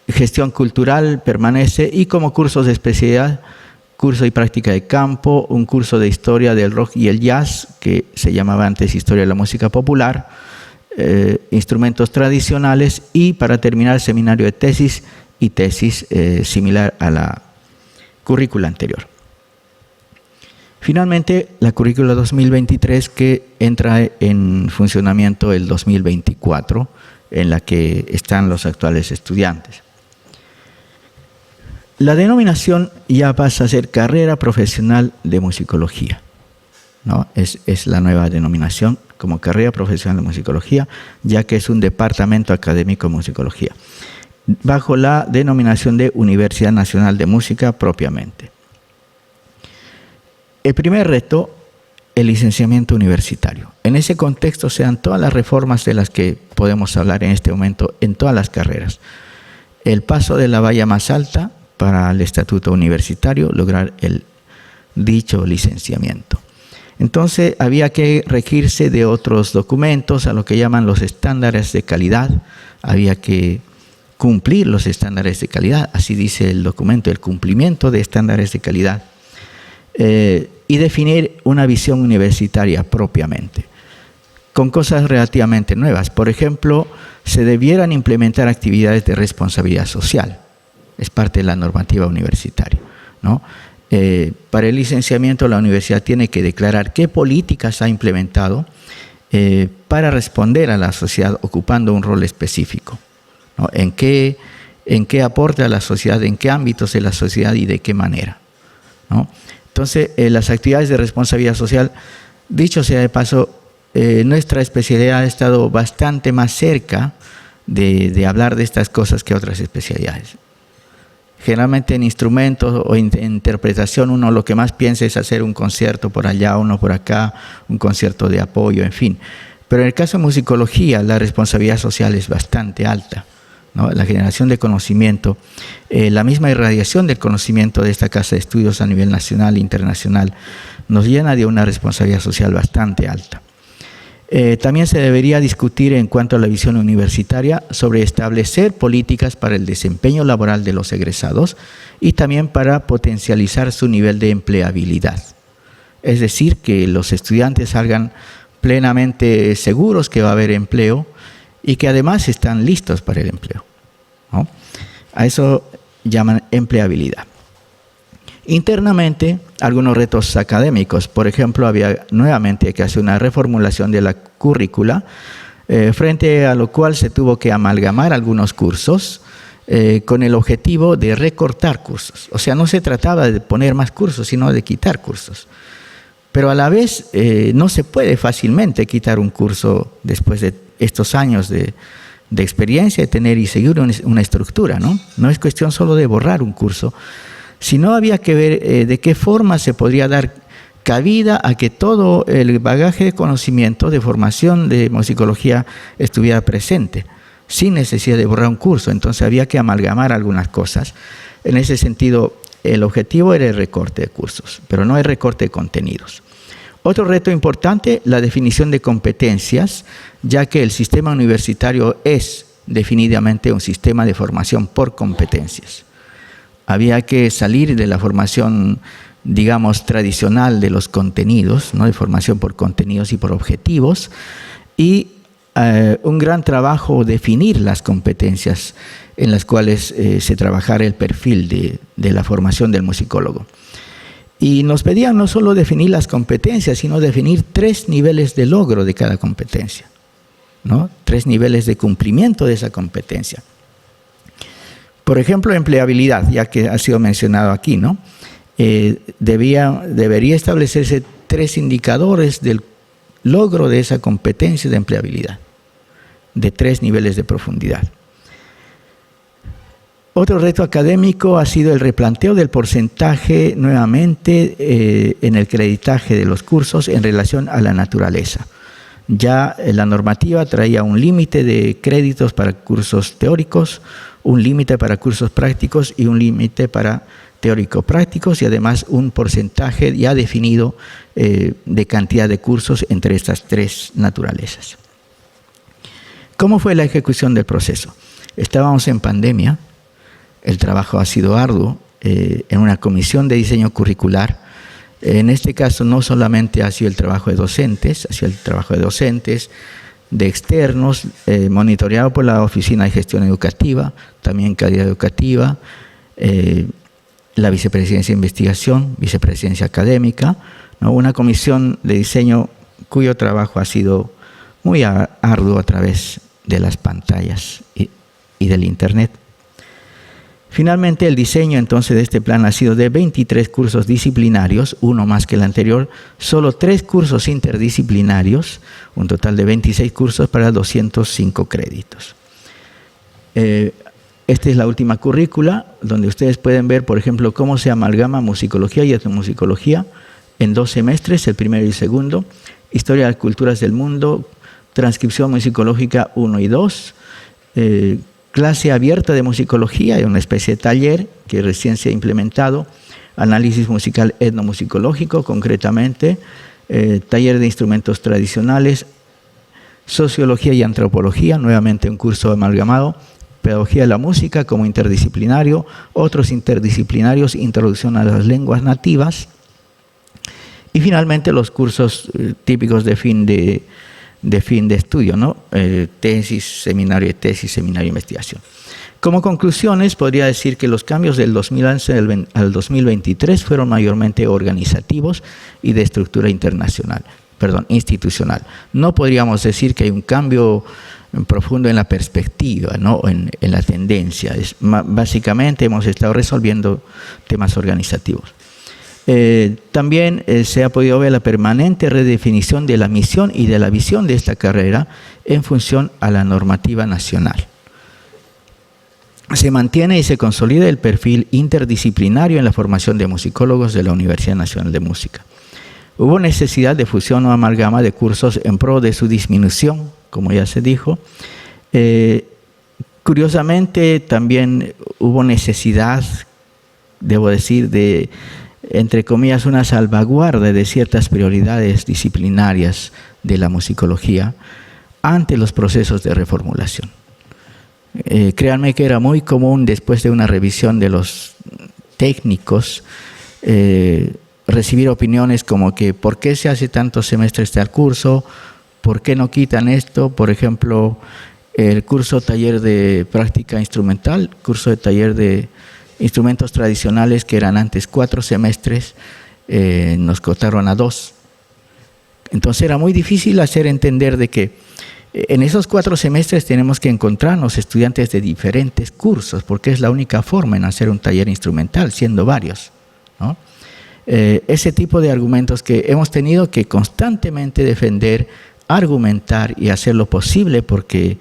Gestión cultural permanece, y como cursos de especialidad, curso y práctica de campo, un curso de historia del rock y el jazz, que se llamaba antes historia de la música popular, instrumentos tradicionales, y para terminar seminario de tesis y tesis similar a la currícula anterior. Finalmente, la currícula 2023, que entra en funcionamiento el 2024, en la que están los actuales estudiantes. La denominación ya pasa a ser carrera profesional de musicología, ¿no? Es la nueva denominación como carrera profesional de musicología, ya que es un departamento académico de musicología, bajo la denominación de Universidad Nacional de Música propiamente. El primer reto, el licenciamiento universitario. En ese contexto se dan todas las reformas de las que podemos hablar en este momento en todas las carreras. El paso de la valla más alta para el estatuto universitario, lograr el dicho licenciamiento. Entonces había que regirse de otros documentos, a lo que llaman los estándares de calidad. Había que cumplir los estándares de calidad, así dice el documento, el cumplimiento de estándares de calidad, y definir una visión universitaria propiamente, con cosas relativamente nuevas. Por ejemplo, se debieran implementar actividades de responsabilidad social. Es parte de la normativa universitaria, ¿no? Para el licenciamiento, la universidad tiene que declarar qué políticas ha implementado para responder a la sociedad ocupando un rol específico, ¿no? En qué aporta a la sociedad, en qué ámbitos de la sociedad y de qué manera, ¿no? Entonces, las actividades de responsabilidad social, dicho sea de paso, nuestra especialidad ha estado bastante más cerca de hablar de estas cosas que otras especialidades. Generalmente en instrumentos o en interpretación uno lo que más piensa es hacer un concierto por allá, uno por acá, un concierto de apoyo, en fin. Pero en el caso de musicología la responsabilidad social es bastante alta, ¿no? La generación de conocimiento, la misma irradiación del conocimiento de esta casa de estudios a nivel nacional e internacional nos llena de una responsabilidad social bastante alta. También se debería discutir en cuanto a la visión universitaria sobre establecer políticas para el desempeño laboral de los egresados y también para potencializar su nivel de empleabilidad. Es decir, que los estudiantes salgan plenamente seguros que va a haber empleo y que además están listos para el empleo, ¿no? A eso llaman empleabilidad. Internamente, algunos retos académicos. Por ejemplo, había nuevamente que hacer una reformulación de la currícula, frente a lo cual se tuvo que amalgamar algunos cursos con el objetivo de recortar cursos. O sea, no se trataba de poner más cursos, sino de quitar cursos. Pero a la vez no se puede fácilmente quitar un curso después de estos años de experiencia, de tener y seguir una estructura, ¿no? No es cuestión solo de borrar un curso, sino había que ver de qué forma se podría dar cabida a que todo el bagaje de conocimiento, de formación de musicología estuviera presente, sin necesidad de borrar un curso. Entonces había que amalgamar algunas cosas. En ese sentido, el objetivo era el recorte de cursos, pero no el recorte de contenidos. Otro reto importante, la definición de competencias, ya que el sistema universitario es definitivamente un sistema de formación por competencias. Había que salir de la formación, digamos, tradicional de los contenidos, ¿no? De formación por contenidos y por objetivos, y un gran trabajo definir las competencias en las cuales se trabajara el perfil de la formación del musicólogo. Y nos pedían no solo definir las competencias, sino definir 3 niveles de logro de cada competencia, ¿no? 3 niveles de cumplimiento de esa competencia. Por ejemplo, empleabilidad, ya que ha sido mencionado aquí, ¿no? Debería establecerse 3 indicadores del logro de esa competencia de empleabilidad, de 3 niveles de profundidad. Otro reto académico ha sido el replanteo del porcentaje, nuevamente, en el creditaje de los cursos en relación a la naturaleza. Ya la normativa traía un límite de créditos para cursos teóricos, un límite para cursos prácticos y un límite para teórico-prácticos, y además un porcentaje ya definido de cantidad de cursos entre estas 3 naturalezas. ¿Cómo fue la ejecución del proceso? Estábamos en pandemia. El trabajo ha sido arduo en una comisión de diseño curricular. En este caso no solamente ha sido el trabajo de docentes, ha sido el trabajo de docentes, de externos, monitoreado por la Oficina de Gestión Educativa, también Calidad Educativa, la Vicepresidencia de Investigación, Vicepresidencia Académica, ¿no? Una comisión de diseño cuyo trabajo ha sido muy arduo a través de las pantallas y del Internet. Finalmente, el diseño entonces de este plan ha sido de 23 cursos disciplinarios, uno más que el anterior, solo 3 cursos interdisciplinarios, un total de 26 cursos para 205 créditos. Esta es la última currícula, donde ustedes pueden ver, por ejemplo, cómo se amalgama musicología y etnomusicología en 2 semestres, el primero y el segundo, historia de las culturas del mundo, transcripción musicológica 1 y 2, clase abierta de musicología, una especie de taller que recién se ha implementado, análisis musical etnomusicológico, concretamente, taller de instrumentos tradicionales, sociología y antropología, nuevamente un curso amalgamado, pedagogía de la música como interdisciplinario, otros interdisciplinarios, introducción a las lenguas nativas, y finalmente los cursos típicos de fin de estudio, ¿no? Tesis, seminario de tesis, seminario de investigación. Como conclusiones, podría decir que los cambios del 2011 al 2023 fueron mayormente organizativos y de estructura institucional. No podríamos decir que hay un cambio profundo en la perspectiva, ¿no? en la tendencia. Básicamente hemos estado resolviendo temas organizativos. También se ha podido ver la permanente redefinición de la misión y de la visión de esta carrera en función a la normativa nacional. Se mantiene y se consolida el perfil interdisciplinario en la formación de musicólogos de la Universidad Nacional de Música. Hubo necesidad de fusión o amalgama de cursos en pro de su disminución, como ya se dijo. Curiosamente, también hubo necesidad, debo decir, de, entre comillas, una salvaguarda de ciertas prioridades disciplinarias de la musicología ante los procesos de reformulación. Créanme que era muy común, después de una revisión de los técnicos, recibir opiniones como que ¿por qué se hace tantos semestres del curso? ¿Por qué no quitan esto? Por ejemplo, el curso taller de práctica instrumental, curso de taller de instrumentos tradicionales que eran antes 4 semestres, nos cortaron a 2. Entonces era muy difícil hacer entender de que en esos 4 semestres tenemos que encontrarnos estudiantes de diferentes cursos, porque es la única forma en hacer un taller instrumental, siendo varios, ¿no? Ese tipo de argumentos que hemos tenido que constantemente defender, argumentar y hacer lo posible porque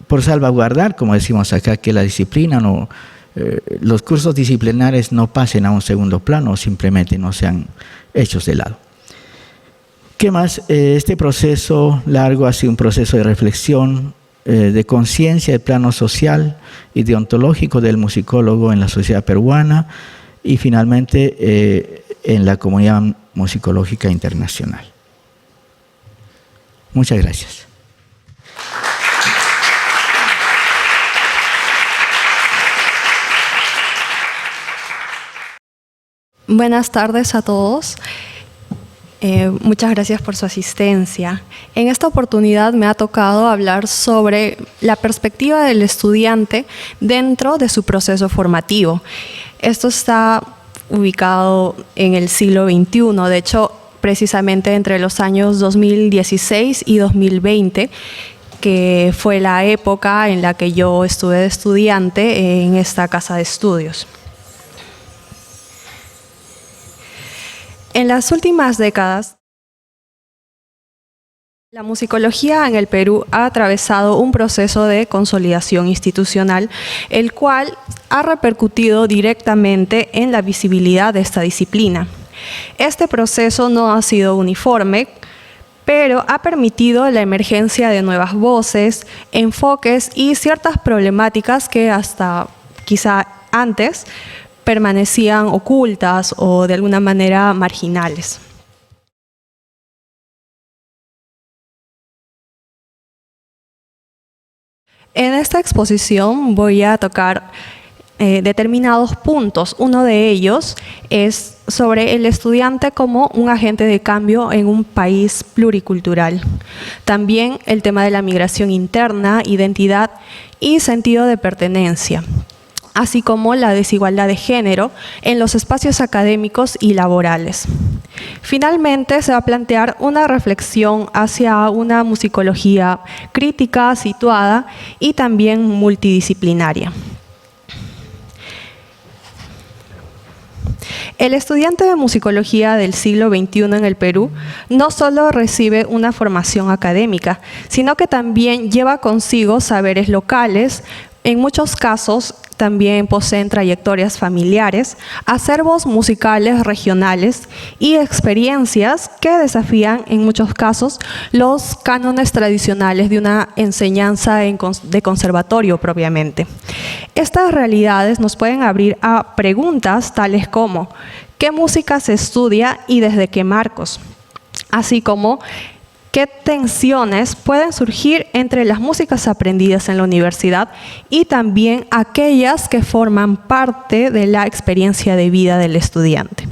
por salvaguardar, como decimos acá, que la disciplina no, los cursos disciplinares no pasen a un segundo plano o simplemente no sean hechos de lado. ¿Qué más? Este proceso largo ha sido un proceso de reflexión, de conciencia del plano social y deontológico del musicólogo en la sociedad peruana y finalmente en la comunidad musicológica internacional. Muchas gracias. Buenas tardes a todos. Muchas gracias por su asistencia. En esta oportunidad me ha tocado hablar sobre la perspectiva del estudiante dentro de su proceso formativo. Esto está ubicado en el siglo XXI, de hecho, precisamente entre los años 2016 y 2020, que fue la época en la que yo estuve de estudiante en esta casa de estudios. En las últimas décadas, la musicología en el Perú ha atravesado un proceso de consolidación institucional, el cual ha repercutido directamente en la visibilidad de esta disciplina. Este proceso no ha sido uniforme, pero ha permitido la emergencia de nuevas voces, enfoques y ciertas problemáticas que hasta quizá antes permanecían ocultas o de alguna manera marginales. En esta exposición voy a tocar determinados puntos. Uno de ellos es sobre el estudiante como un agente de cambio en un país pluricultural. También el tema de la migración interna, identidad y sentido de pertenencia, así como la desigualdad de género en los espacios académicos y laborales. Finalmente, se va a plantear una reflexión hacia una musicología crítica, situada y también multidisciplinaria. El estudiante de musicología del siglo XXI en el Perú no solo recibe una formación académica, sino que también lleva consigo saberes locales. En muchos casos también poseen trayectorias familiares, acervos musicales regionales y experiencias que desafían en muchos casos los cánones tradicionales de una enseñanza de conservatorio propiamente. Estas realidades nos pueden abrir a preguntas tales como ¿qué música se estudia y desde qué marcos? Así como ¿qué tensiones pueden surgir entre las músicas aprendidas en la universidad y también aquellas que forman parte de la experiencia de vida del estudiante?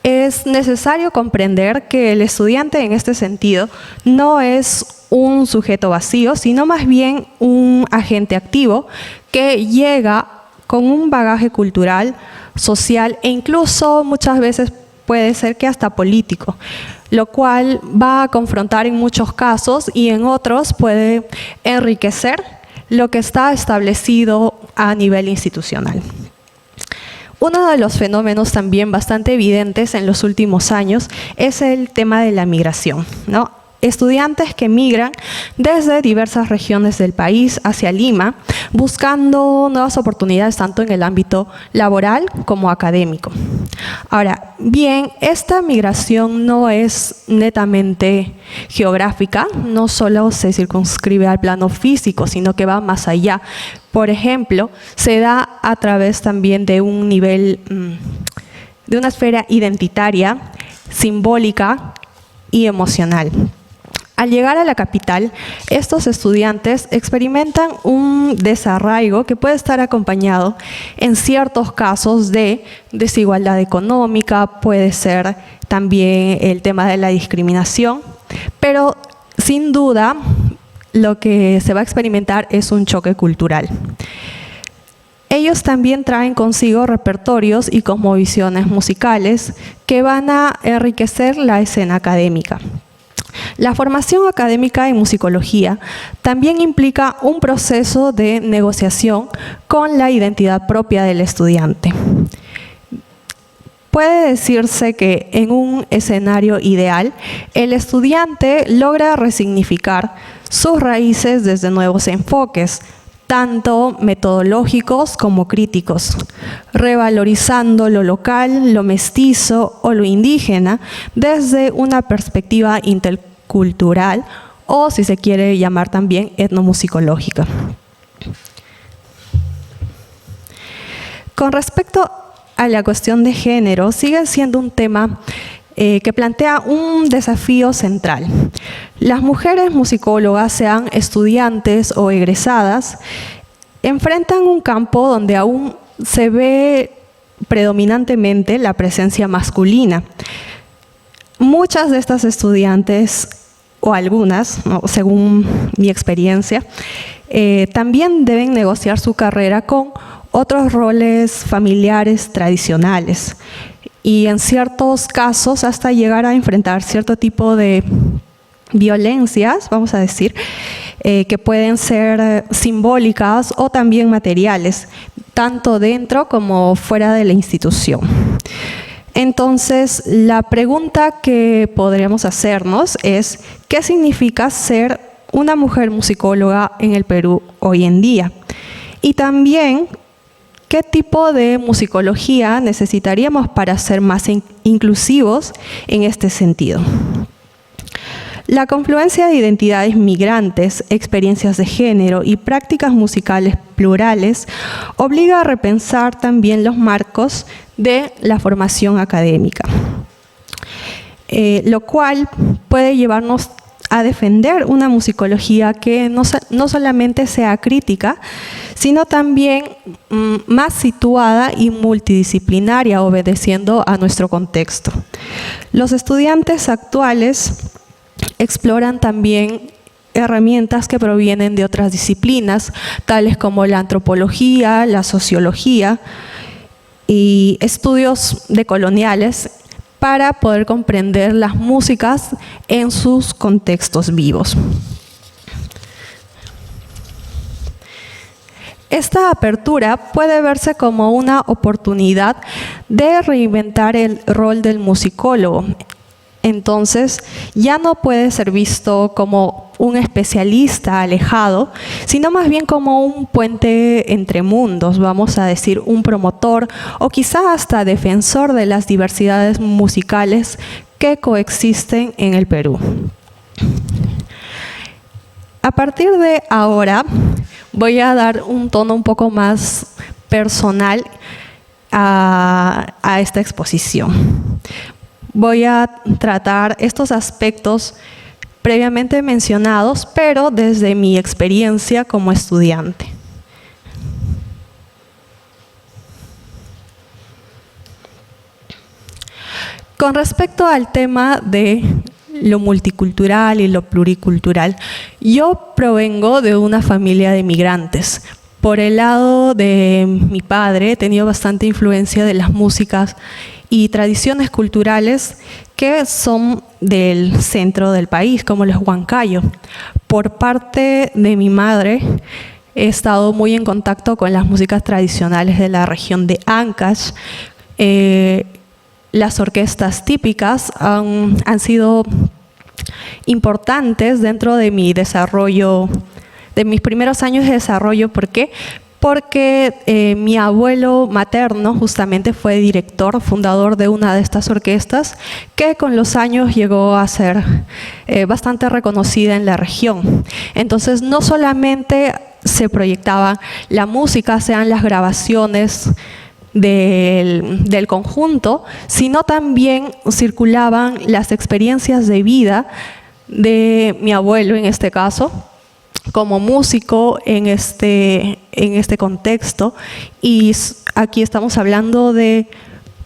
Es necesario comprender que el estudiante en este sentido no es un sujeto vacío, sino más bien un agente activo que llega con un bagaje cultural, social e incluso muchas veces puede ser que hasta político, lo cual va a confrontar en muchos casos y en otros puede enriquecer lo que está establecido a nivel institucional. Uno de los fenómenos también bastante evidentes en los últimos años es el tema de la migración, ¿no? Estudiantes que migran desde diversas regiones del país hacia Lima, buscando nuevas oportunidades tanto en el ámbito laboral como académico. Ahora, bien, esta migración no es netamente geográfica, no solo se circunscribe al plano físico, sino que va más allá. Por ejemplo, se da a través también de un nivel, de una esfera identitaria, simbólica y emocional. Al llegar a la capital, estos estudiantes experimentan un desarraigo que puede estar acompañado en ciertos casos de desigualdad económica, puede ser también el tema de la discriminación, pero sin duda lo que se va a experimentar es un choque cultural. ellos también traen consigo repertorios y cosmovisiones musicales que van a enriquecer la escena académica. La formación académica en musicología también implica un proceso de negociación con la identidad propia del estudiante. Puede decirse que en un escenario ideal, el estudiante logra resignificar sus raíces desde nuevos enfoques, tanto metodológicos como críticos, revalorizando lo local, lo mestizo o lo indígena desde una perspectiva intercultural o, si se quiere llamar también, etnomusicológica. Con respecto a la cuestión de género, sigue siendo un tema que plantea un desafío central. Las mujeres musicólogas, sean estudiantes o egresadas, enfrentan un campo donde aún se ve predominantemente la presencia masculina. Muchas de estas estudiantes, o algunas, ¿no?, según mi experiencia, también deben negociar su carrera con otros roles familiares tradicionales y en ciertos casos hasta llegar a enfrentar cierto tipo de violencias, vamos a decir, que pueden ser simbólicas o también materiales, tanto dentro como fuera de la institución. Entonces, la pregunta que podríamos hacernos es, ¿qué significa ser una mujer musicóloga en el Perú hoy en día? Y también, ¿qué tipo de musicología necesitaríamos para ser más inclusivos en este sentido? La confluencia de identidades migrantes, experiencias de género y prácticas musicales plurales obliga a repensar también los marcos de la formación académica, lo cual puede llevarnos a defender una musicología que no solamente sea crítica, sino también más situada y multidisciplinaria, obedeciendo a nuestro contexto. Los estudiantes actuales exploran también herramientas que provienen de otras disciplinas, tales como la antropología, la sociología y estudios decoloniales, para poder comprender las músicas en sus contextos vivos. Esta apertura puede verse como una oportunidad de reinventar el rol del musicólogo. Entonces, ya no puede ser visto como un especialista alejado, sino más bien como un puente entre mundos, vamos a decir, un promotor o quizá hasta defensor de las diversidades musicales que coexisten en el Perú. A partir de ahora, voy a dar un tono un poco más personal a esta exposición. Voy a tratar estos aspectos previamente mencionados, pero desde mi experiencia como estudiante. Con respecto al tema de lo multicultural y lo pluricultural, yo provengo de una familia de migrantes. Por el lado de mi padre he tenido bastante influencia de las músicas y tradiciones culturales que son del centro del país, como los huancayo. Por parte de mi madre, he estado muy en contacto con las músicas tradicionales de la región de Ancash. Las orquestas típicas han sido importantes dentro de mi desarrollo, de mis primeros años de desarrollo. ¿Por qué? Porque mi abuelo materno justamente fue director, fundador de una de estas orquestas, que con los años llegó a ser bastante reconocida en la región. Entonces, no solamente se proyectaba la música, sean las grabaciones del conjunto, sino también circulaban las experiencias de vida de mi abuelo, en este caso, como músico en este contexto, y aquí estamos hablando de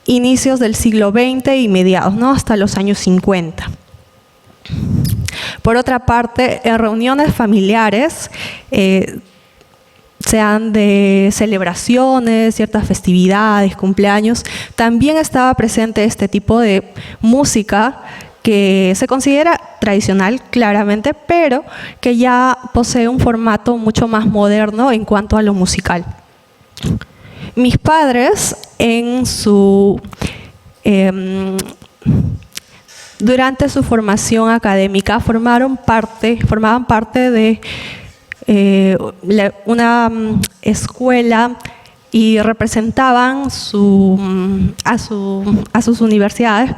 inicios del siglo XX y mediados, ¿no?, hasta los años 50. Por otra parte, en reuniones familiares sean de celebraciones, ciertas festividades, cumpleaños, también estaba presente este tipo de música que se considera tradicional, claramente, pero que ya posee un formato mucho más moderno en cuanto a lo musical. Mis padres, durante su formación académica, formaban parte de una escuela y representaban a sus universidades,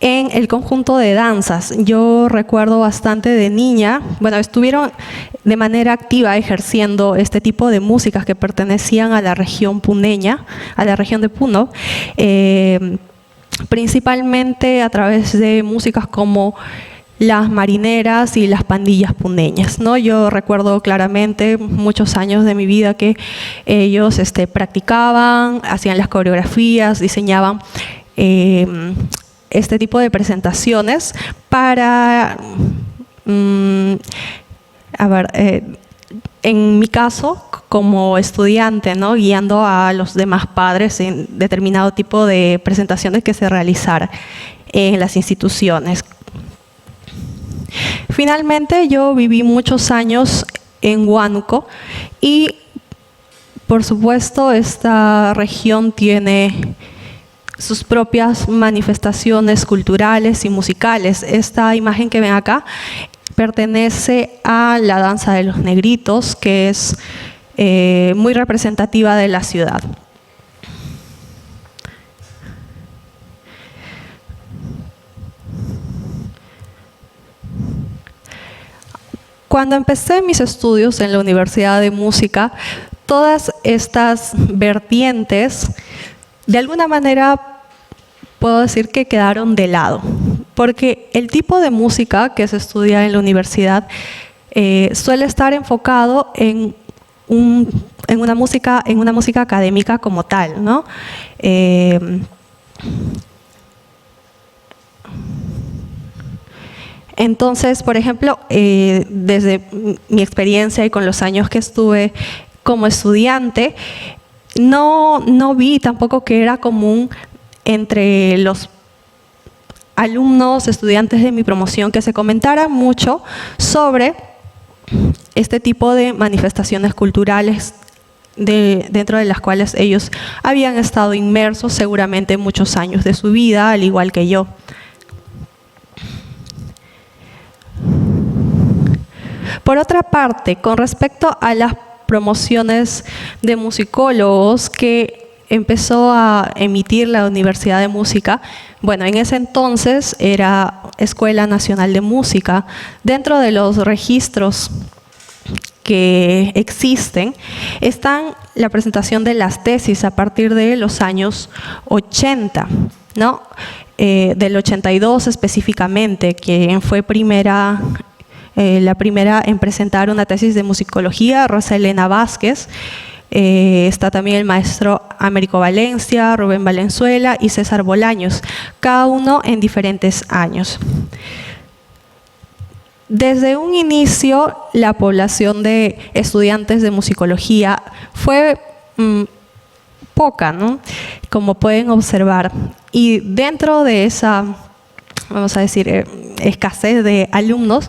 en el conjunto de danzas. Yo recuerdo bastante de niña, estuvieron de manera activa ejerciendo este tipo de músicas que pertenecían a la región puneña, a la región de Puno, principalmente a través de músicas como las marineras y las pandillas puneñas, ¿no? Yo recuerdo claramente muchos años de mi vida que ellos practicaban, hacían las coreografías, diseñaban este tipo de presentaciones para, en mi caso, como estudiante, ¿no? Guiando a los demás padres en determinado tipo de presentaciones que se realizaran en las instituciones. Finalmente, yo viví muchos años en Huánuco y, por supuesto, esta región tiene sus propias manifestaciones culturales y musicales. Esta imagen que ven acá pertenece a la danza de los negritos, que es muy representativa de la ciudad. Cuando empecé mis estudios en la Universidad de Música, todas estas vertientes, de alguna manera, puedo decir que quedaron de lado, porque el tipo de música que se estudia en la universidad suele estar enfocado en una música académica como tal, ¿no? Entonces, por ejemplo, desde mi experiencia y con los años que estuve como estudiante, no vi tampoco que era común entre los alumnos, estudiantes de mi promoción, que se comentara mucho sobre este tipo de manifestaciones culturales dentro de las cuales ellos habían estado inmersos seguramente muchos años de su vida, al igual que yo. Por otra parte, con respecto a las promociones de musicólogos que empezó a emitir la Universidad de Música, en ese entonces era Escuela Nacional de Música. Dentro de los registros que existen están la presentación de las tesis a partir de los años 80, ¿no? Del 82 específicamente, quien fue la primera en presentar una tesis de musicología, Rosa Elena Vázquez. Está también el maestro Américo Valencia, Rubén Valenzuela y César Bolaños, cada uno en diferentes años. Desde un inicio, la población de estudiantes de musicología fue poca, ¿no? Como pueden observar. Y dentro de esa, vamos a decir, escasez de alumnos,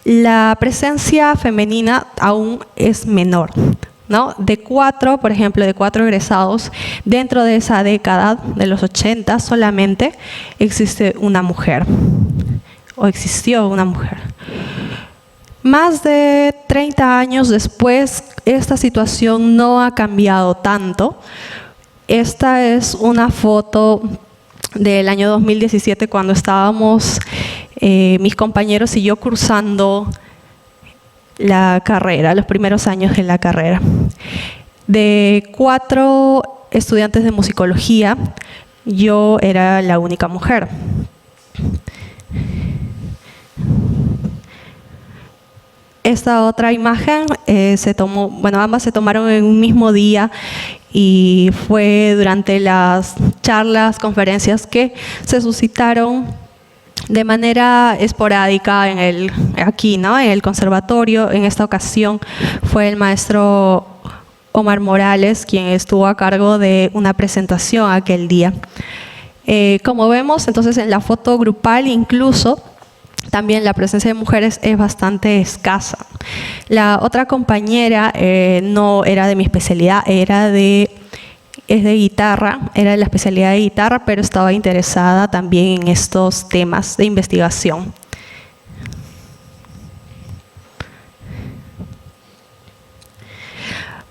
la presencia femenina aún es menor, ¿no? Por ejemplo, de 4 egresados, dentro de esa década de los 80 solamente existe una mujer, o existió una mujer. Más de 30 años después, esta situación no ha cambiado tanto. Esta es una foto del año 2017, cuando estábamos mis compañeros y yo cursando la carrera, los primeros años de la carrera. De 4 estudiantes de musicología, yo era la única mujer. Esta otra imagen ambas se tomaron en un mismo día y fue durante las charlas, conferencias que se suscitaron de manera esporádica aquí, ¿no? En el conservatorio. En esta ocasión fue el maestro Omar Morales quien estuvo a cargo de una presentación aquel día. Como vemos, entonces en la foto grupal incluso también la presencia de mujeres es bastante escasa. La otra compañera no era de mi especialidad, es de guitarra, era de la especialidad de guitarra, pero estaba interesada también en estos temas de investigación.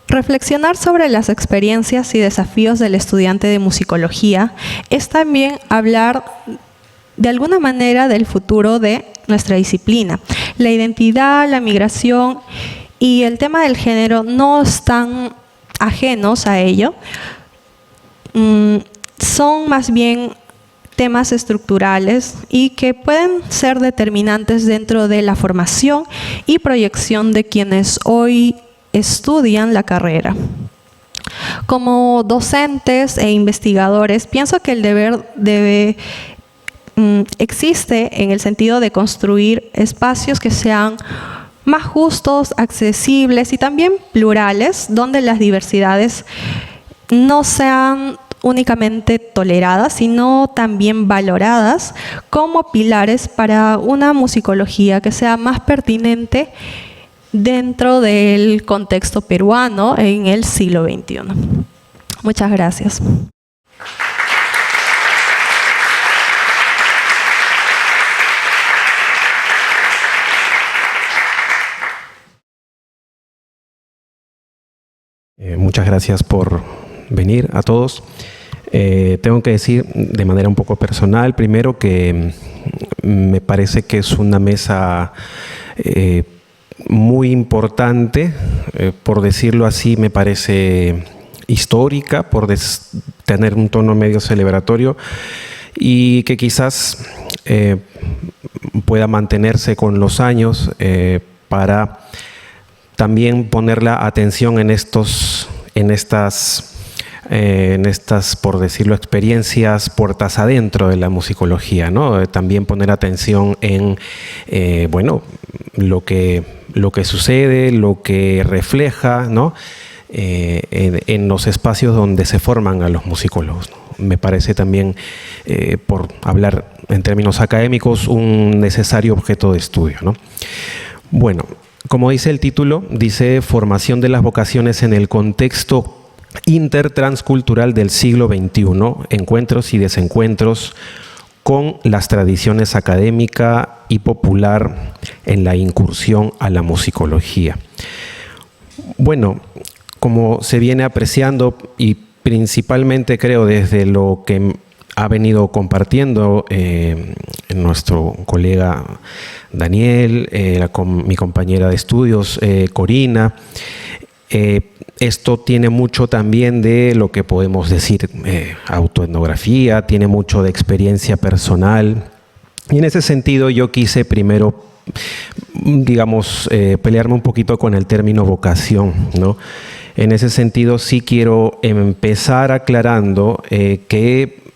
Reflexionar sobre las experiencias y desafíos del estudiante de musicología es también hablar de alguna manera del futuro de nuestra disciplina. La identidad, la migración y el tema del género no están ajenos a ello. Son más bien temas estructurales y que pueden ser determinantes dentro de la formación y proyección de quienes hoy estudian la carrera. Como docentes e investigadores, pienso que el deber existe en el sentido de construir espacios que sean más justos, accesibles y también plurales, donde las diversidades no sean únicamente toleradas, sino también valoradas como pilares para una musicología que sea más pertinente dentro del contexto peruano en el siglo XXI. Muchas gracias. Muchas gracias por venir a todos. Tengo que decir de manera un poco personal, primero que me parece que es una mesa muy importante, por decirlo así, me parece histórica, por tener un tono medio celebratorio y que quizás pueda mantenerse con los años para también poner la atención en estas, por decirlo, experiencias puertas adentro de la musicología, ¿no? También poner atención en, bueno, lo que sucede, lo que refleja, ¿no? En los espacios donde se forman a los musicólogos, ¿no? Me parece también, por hablar en términos académicos, un necesario objeto de estudio, ¿no? Bueno, como dice el título, dice Formación de las vocaciones en el contexto intertranscultural del siglo XXI, encuentros y desencuentros con las tradiciones académica y popular en la incursión a la musicología. Bueno, como se viene apreciando y principalmente creo desde lo que ha venido compartiendo nuestro colega Daniel, mi compañera de estudios Corina, esto tiene mucho también de lo que podemos decir autoetnografía, tiene mucho de experiencia personal. Y en ese sentido yo quise primero, digamos, pelearme un poquito con el término vocación, ¿no? En ese sentido sí quiero empezar aclarando que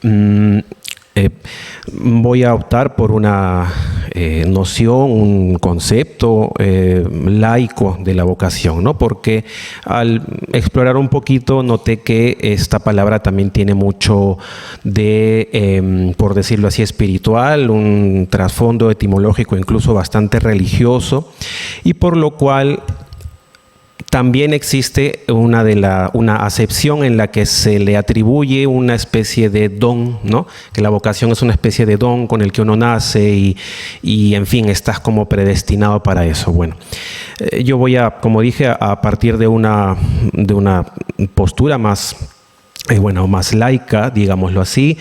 voy a optar por una noción, un concepto laico de la vocación, ¿no? Porque al explorar un poquito noté que esta palabra también tiene mucho de, por decirlo así, espiritual, un trasfondo etimológico incluso bastante religioso, y por lo cual también existe una acepción en la que se le atribuye una especie de don, ¿no? Que la vocación es una especie de don con el que uno nace y en fin, estás como predestinado para eso. Bueno, yo voy a, como dije, a partir de una postura más, más laica, digámoslo así,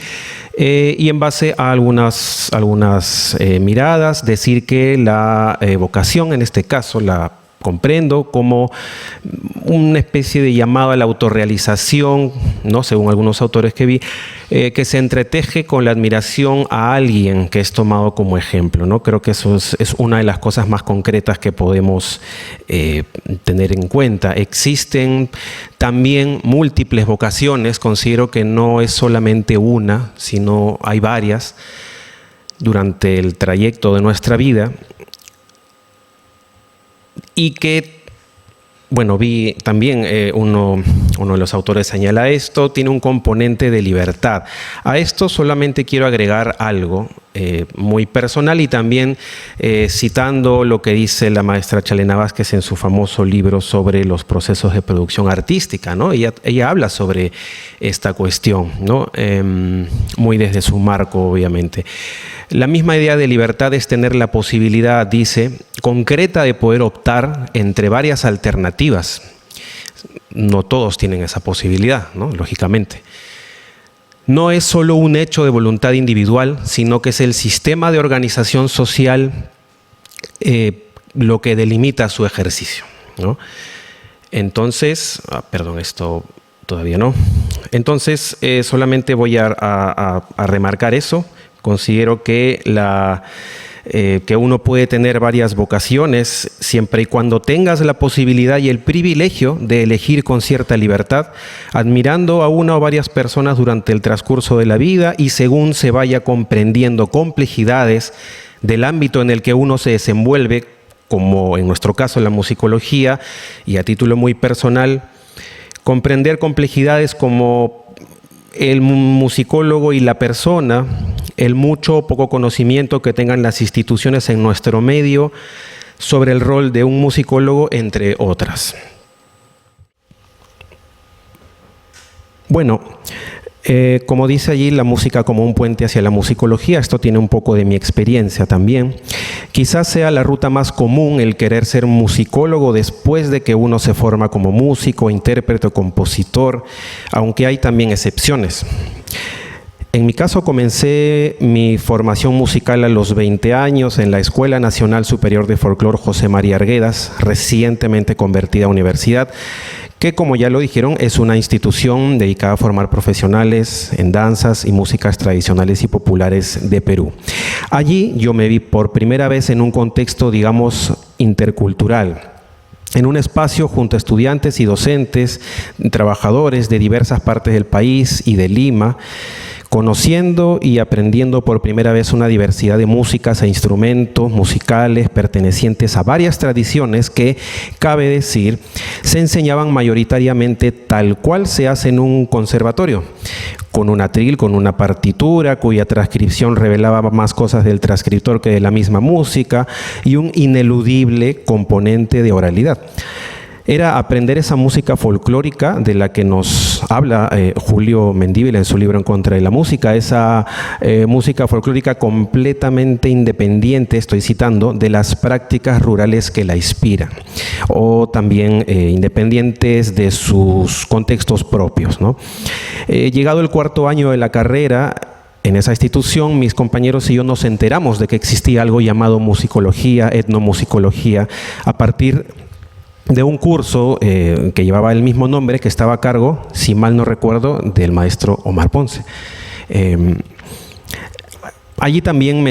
y en base a algunas miradas, decir que la vocación, en este caso, la comprendo como una especie de llamado a la autorrealización, ¿no? Según algunos autores que vi, que se entreteje con la admiración a alguien que es tomado como ejemplo, ¿no? Creo que eso es una de las cosas más concretas que podemos tener en cuenta. Existen también múltiples vocaciones, considero que no es solamente una, sino hay varias. durante el trayecto de nuestra vida y que, bueno, vi también uno de los autores señala esto, tiene un componente de libertad. A esto solamente quiero agregar algo muy personal y también citando lo que dice la maestra Chalena Vázquez en su famoso libro sobre los procesos de producción artística, ¿no? Ella habla sobre esta cuestión, ¿no? Muy desde su marco, obviamente. La misma idea de libertad es tener la posibilidad, dice, concreta de poder optar entre varias alternativas. No todos tienen esa posibilidad, ¿no? Lógicamente. No es solo un hecho de voluntad individual, sino que es el sistema de organización social lo que delimita su ejercicio, ¿no? Entonces, perdón, esto todavía no. Entonces, solamente voy a remarcar eso. Considero que que uno puede tener varias vocaciones siempre y cuando tengas la posibilidad y el privilegio de elegir con cierta libertad, admirando a una o varias personas durante el transcurso de la vida y según se vaya comprendiendo complejidades del ámbito en el que uno se desenvuelve, como en nuestro caso la musicología, y a título muy personal, comprender complejidades como el musicólogo y la persona, el mucho o poco conocimiento que tengan las instituciones en nuestro medio sobre el rol de un musicólogo, entre otras. Bueno, como dice allí, la música como un puente hacia la musicología, esto tiene un poco de mi experiencia también. Quizás sea la ruta más común el querer ser musicólogo después de que uno se forma como músico, intérprete o compositor, aunque hay también excepciones. En mi caso comencé mi formación musical a los 20 años en la Escuela Nacional Superior de Folclore José María Arguedas, recientemente convertida a universidad, que como ya lo dijeron es una institución dedicada a formar profesionales en danzas y músicas tradicionales y populares de Perú. Allí yo me vi por primera vez en un contexto, digamos, intercultural, en un espacio junto a estudiantes y docentes, trabajadores de diversas partes del país y de Lima, conociendo y aprendiendo por primera vez una diversidad de músicas e instrumentos musicales pertenecientes a varias tradiciones que, cabe decir, se enseñaban mayoritariamente tal cual se hace en un conservatorio, con un atril, con una partitura cuya transcripción revelaba más cosas del transcriptor que de la misma música y un ineludible componente de oralidad. Era aprender esa música folclórica de la que nos habla Julio Mendívil en su libro En contra de la música, esa música folclórica completamente independiente, estoy citando, de las prácticas rurales que la inspiran, o también independientes de sus contextos propios, ¿no? Llegado el cuarto año de la carrera, en esa institución, mis compañeros y yo nos enteramos de que existía algo llamado musicología, etnomusicología, a partir de un curso que llevaba el mismo nombre, que estaba a cargo, si mal no recuerdo, del maestro Omar Ponce. Allí también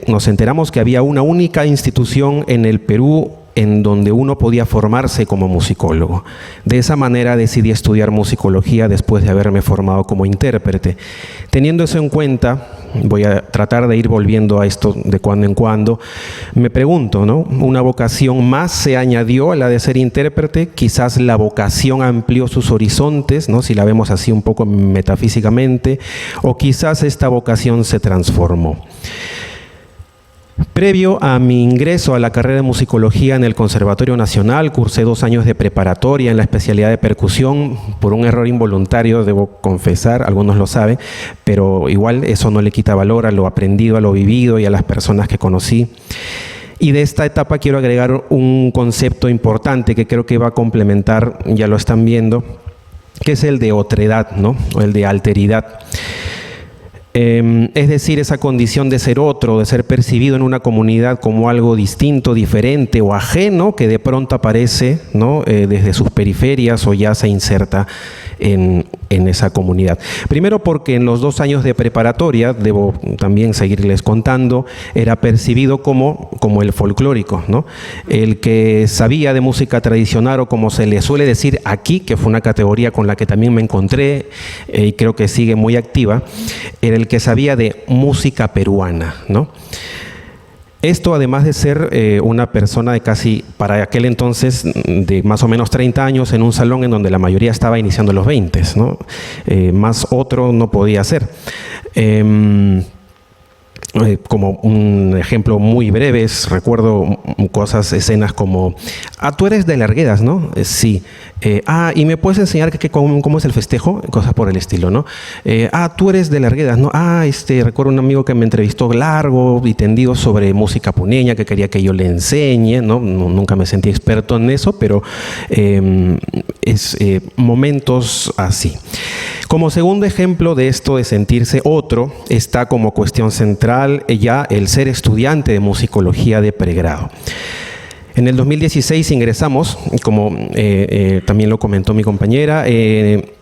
nos enteramos que había una única institución en el Perú en donde uno podía formarse como musicólogo. De esa manera decidí estudiar musicología después de haberme formado como intérprete. Teniendo eso en cuenta, voy a tratar de ir volviendo a esto de cuando en cuando. Me pregunto, ¿no? ¿Una vocación más se añadió a la de ser intérprete? Quizás la vocación amplió sus horizontes, ¿no? Si la vemos así un poco metafísicamente, o quizás esta vocación se transformó. Previo a mi ingreso a la carrera de musicología en el Conservatorio Nacional, cursé 2 años de preparatoria en la especialidad de percusión, por un error involuntario, debo confesar, algunos lo saben, pero igual eso no le quita valor a lo aprendido, a lo vivido y a las personas que conocí. Y de esta etapa quiero agregar un concepto importante que creo que va a complementar, ya lo están viendo, que es el de otredad, ¿no? O el de alteridad. Es decir, esa condición de ser otro, de ser percibido en una comunidad como algo distinto, diferente o ajeno, que de pronto aparece, ¿no? Desde sus periferias o ya se inserta en en esa comunidad. Primero porque en los 2 años de preparatoria, debo también seguirles contando, era percibido como el folclórico, ¿no? El que sabía de música tradicional, o como se le suele decir aquí, que fue una categoría con la que también me encontré y creo que sigue muy activa, era el que sabía de música peruana, ¿no? Esto, además de ser una persona de casi, para aquel entonces, de más o menos 30 años, en un salón en donde la mayoría estaba iniciando los 20, ¿no? Más otro no podía ser. Como un ejemplo muy breve, recuerdo escenas como, tú eres de Larguedas, ¿no? Sí. ¿Y me puedes enseñar cómo es el festejo? Cosas por el estilo, ¿no? Tú eres de Larguedas, ¿no? Recuerdo un amigo que me entrevistó largo y tendido sobre música puneña, que quería que yo le enseñe, ¿no? Nunca me sentí experto en eso, pero momentos así. Como segundo ejemplo de esto de sentirse otro, está como cuestión central ya el ser estudiante de musicología de pregrado. En el 2016 ingresamos, como también lo comentó mi compañera,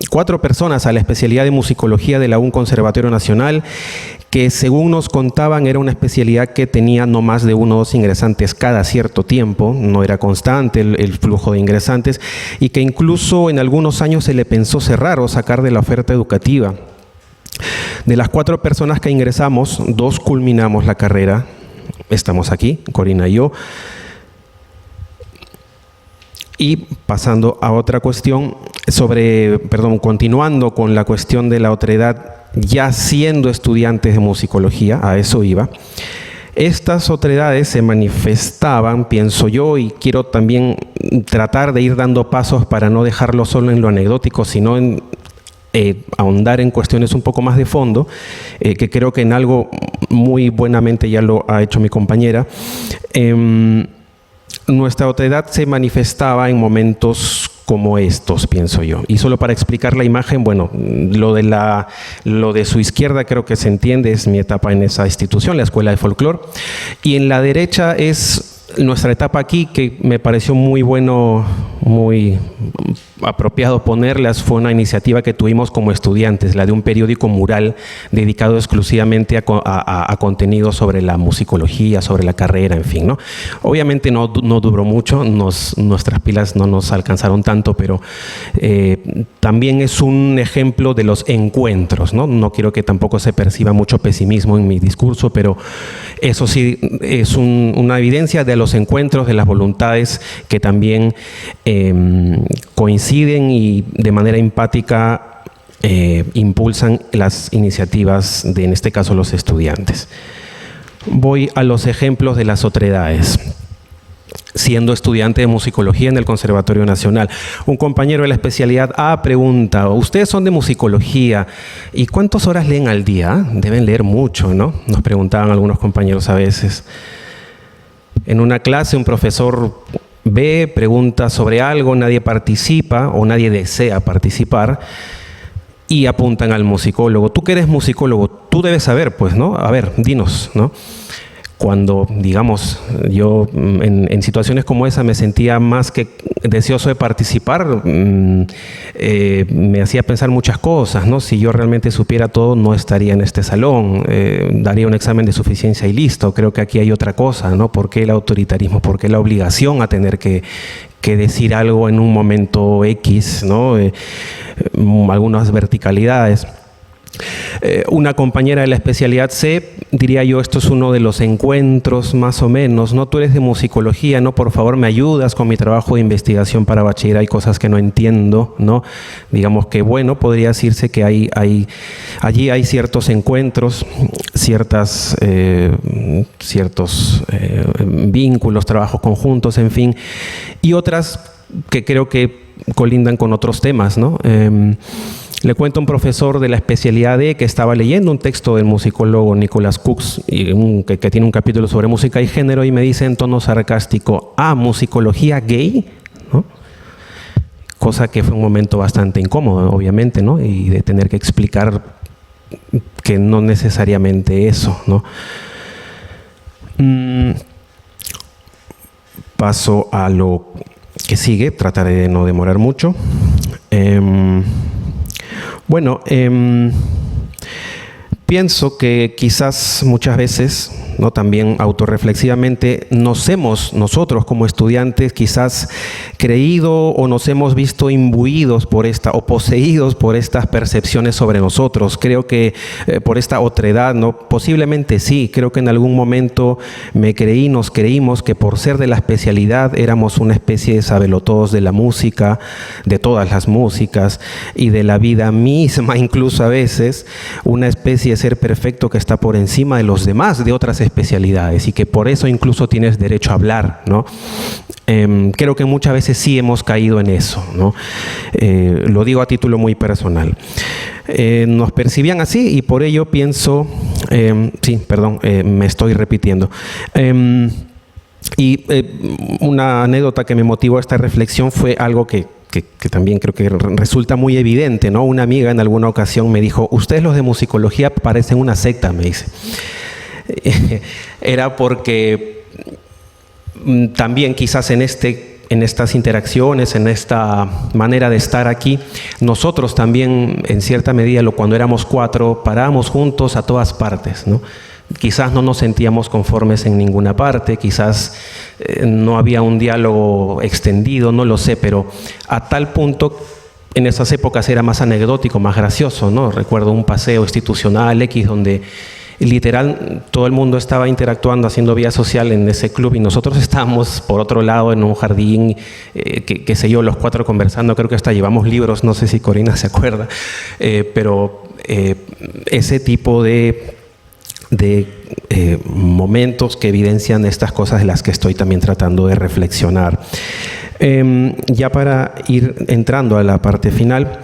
4 personas a la especialidad de musicología de la UN Conservatorio Nacional, que según nos contaban era una especialidad que tenía no más de 1 o 2 ingresantes cada cierto tiempo, no era constante el flujo de ingresantes, y que incluso en algunos años se le pensó cerrar o sacar de la oferta educativa. De las 4 personas que ingresamos, 2 culminamos la carrera, estamos aquí, Corina y yo. Y pasando a otra cuestión, continuando con la cuestión de la otredad, ya siendo estudiantes de musicología, a eso iba. Estas otredades se manifestaban, pienso yo, y quiero también tratar de ir dando pasos para no dejarlo solo en lo anecdótico, sino en ahondar en cuestiones un poco más de fondo, que creo que en algo muy buenamente ya lo ha hecho mi compañera. Nuestra otredad se manifestaba en momentos como estos, pienso yo. Y solo para explicar la imagen, bueno, lo de su izquierda creo que se entiende, es mi etapa en esa institución, la Escuela de Folclore. Y en la derecha es nuestra etapa aquí, que me pareció muy bueno, muy apropiado ponerlas. Fue una iniciativa que tuvimos como estudiantes, la de un periódico mural dedicado exclusivamente a contenido sobre la musicología, sobre la carrera, en fin, ¿no? Obviamente no duró mucho, nuestras pilas no nos alcanzaron tanto, pero también es un ejemplo de los encuentros, ¿no? No quiero que tampoco se perciba mucho pesimismo en mi discurso, pero eso sí es una evidencia de los encuentros, de las voluntades que también coinciden y de manera empática impulsan las iniciativas de, en este caso, los estudiantes. Voy a los ejemplos de las otredades. Siendo estudiante de musicología en el Conservatorio Nacional, un compañero de la especialidad A pregunta: ¿ustedes son de musicología? ¿Y cuántas horas leen al día? Deben leer mucho, ¿no? Nos preguntaban algunos compañeros a veces. En una clase, un profesor B pregunta sobre algo, nadie participa o nadie desea participar y apuntan al musicólogo. Tú que eres musicólogo, tú debes saber, pues, ¿no? A ver, dinos, ¿no? Cuando, digamos, yo en situaciones como esa me sentía más que deseoso de participar, me hacía pensar muchas cosas, ¿no? Si yo realmente supiera todo, no estaría en este salón, daría un examen de suficiencia y listo. Creo que aquí hay otra cosa, ¿no? ¿Por qué el autoritarismo? ¿Por qué la obligación a tener que decir algo en un momento X, ¿no? Algunas verticalidades. Una compañera de la especialidad C, diría yo, esto es uno de los encuentros más o menos, ¿no? Tú eres de musicología, ¿no? Por favor, me ayudas con mi trabajo de investigación para bachiller, hay cosas que no entiendo, ¿no? Digamos que, bueno, podría decirse que allí hay ciertos encuentros, ciertos vínculos, trabajos conjuntos, en fin, y otras que creo que colindan con otros temas, ¿no? Le cuento a un profesor de la especialidad D que estaba leyendo un texto del musicólogo Nicholas Cooks, que tiene un capítulo sobre música y género, y me dice en tono sarcástico: musicología gay, ¿no? Cosa que fue un momento bastante incómodo, obviamente, ¿no? Y de tener que explicar que no necesariamente eso, ¿no? Paso a lo que sigue, trataré de no demorar mucho. Bueno, pienso que quizás muchas veces, ¿no?, también autorreflexivamente, nosotros como estudiantes quizás creído o nos hemos visto imbuidos por o poseídos por estas percepciones sobre nosotros. Creo que por esta otredad, ¿no? Posiblemente sí, creo que en algún momento nos creímos que por ser de la especialidad éramos una especie de sabelotodos de la música, de todas las músicas y de la vida misma, incluso a veces, una especie de ser perfecto que está por encima de los demás, de otras especialidades, y que por eso incluso tienes derecho a hablar, ¿no? Creo que muchas veces sí hemos caído en eso, ¿no? Lo digo a título muy personal. Nos percibían así y por ello pienso, me estoy repitiendo. Una anécdota que me motivó a esta reflexión fue algo que también creo que resulta muy evidente, ¿no? Una amiga en alguna ocasión me dijo: ustedes los de musicología parecen una secta, me dice. Era porque también quizás en estas interacciones, en esta manera de estar aquí, nosotros también en cierta medida, cuando éramos 4, parábamos juntos a todas partes, ¿no? Quizás no nos sentíamos conformes en ninguna parte, quizás no había un diálogo extendido, no lo sé, pero a tal punto en esas épocas era más anecdótico, más gracioso, ¿no? Recuerdo un paseo institucional X donde literal todo el mundo estaba interactuando, haciendo vida social en ese club y nosotros estábamos por otro lado en un jardín, qué sé yo, los 4 conversando. Creo que hasta llevamos libros, no sé si Corina se acuerda, pero ese tipo de momentos que evidencian estas cosas de las que estoy también tratando de reflexionar. Ya para ir entrando a la parte final,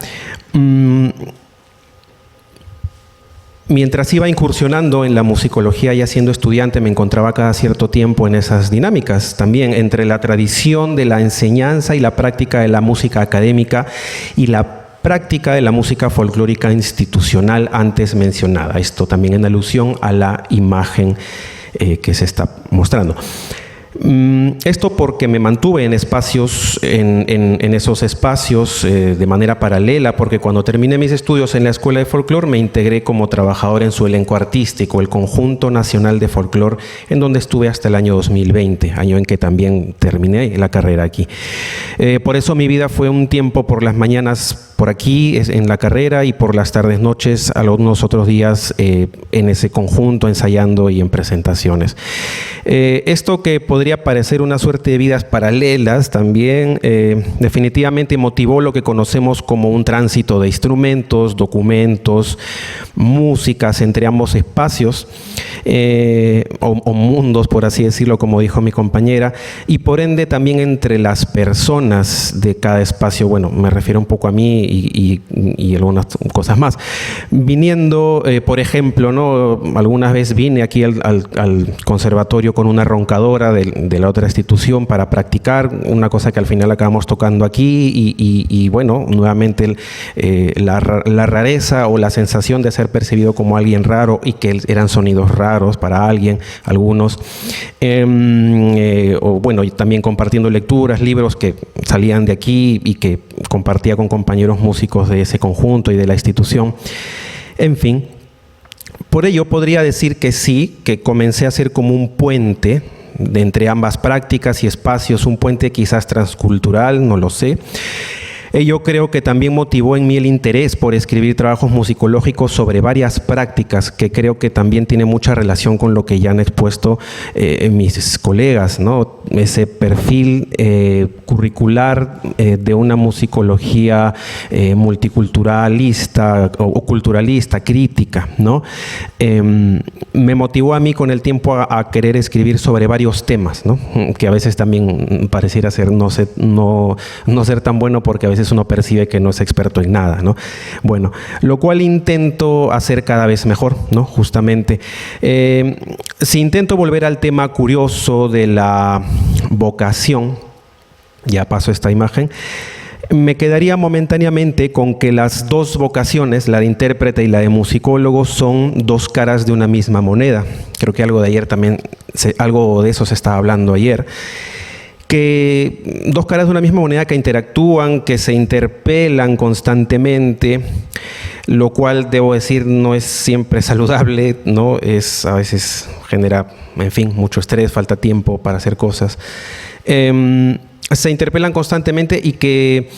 mientras iba incursionando en la musicología ya siendo estudiante, me encontraba cada cierto tiempo en esas dinámicas, también entre la tradición de la enseñanza y la práctica de la música académica y la práctica de la música folclórica institucional antes mencionada. Esto también en alusión a la imagen que se está mostrando. Esto porque me mantuve en espacios, en esos espacios de manera paralela, porque cuando terminé mis estudios en la Escuela de Folclore me integré como trabajador en su elenco artístico, el Conjunto Nacional de Folclore, en donde estuve hasta el año 2020, año en que también terminé la carrera aquí. Por eso mi vida fue un tiempo por las mañanas por aquí en la carrera y por las tardes noches algunos otros días en ese conjunto ensayando y en presentaciones. Esto que podría parecer una suerte de vidas paralelas también definitivamente motivó lo que conocemos como un tránsito de instrumentos, documentos, músicas entre ambos espacios o mundos, por así decirlo, como dijo mi compañera, y por ende también entre las personas de cada espacio. Bueno, me refiero un poco a mí y algunas cosas más. Viniendo, por ejemplo, ¿no? Algunas veces vine aquí al conservatorio con una roncadora de la otra institución para practicar, una cosa que al final acabamos tocando aquí y bueno, nuevamente la rareza o la sensación de ser percibido como alguien raro y que eran sonidos raros para alguien, algunos. O bueno, y también compartiendo lecturas, libros que salían de aquí y que compartía con compañeros músicos de ese conjunto y de la institución. En fin, por ello podría decir que sí, que comencé a ser como un puente entre ambas prácticas y espacios, un puente quizás transcultural, no lo sé. Ello creo que también motivó en mí el interés por escribir trabajos musicológicos sobre varias prácticas, que creo que también tiene mucha relación con lo que ya han expuesto mis colegas, ¿no? Ese perfil curricular de una musicología multiculturalista o culturalista, crítica, ¿no? Me motivó a mí con el tiempo a querer escribir sobre varios temas, ¿no? Que a veces también pareciera ser no ser tan bueno porque a veces uno percibe que no es experto en nada, ¿no? Bueno, lo cual intento hacer cada vez mejor, ¿no? Justamente. Si intento volver al tema curioso de la vocación, ya paso esta imagen, me quedaría momentáneamente con que las dos vocaciones, la de intérprete y la de musicólogo, son dos caras de una misma moneda. Creo que algo de eso se estaba hablando ayer, que dos caras de una misma moneda que interactúan, que se interpelan constantemente, lo cual, debo decir, no es siempre saludable, ¿no? A veces genera, en fin, mucho estrés, falta tiempo para hacer cosas. Se interpelan constantemente y que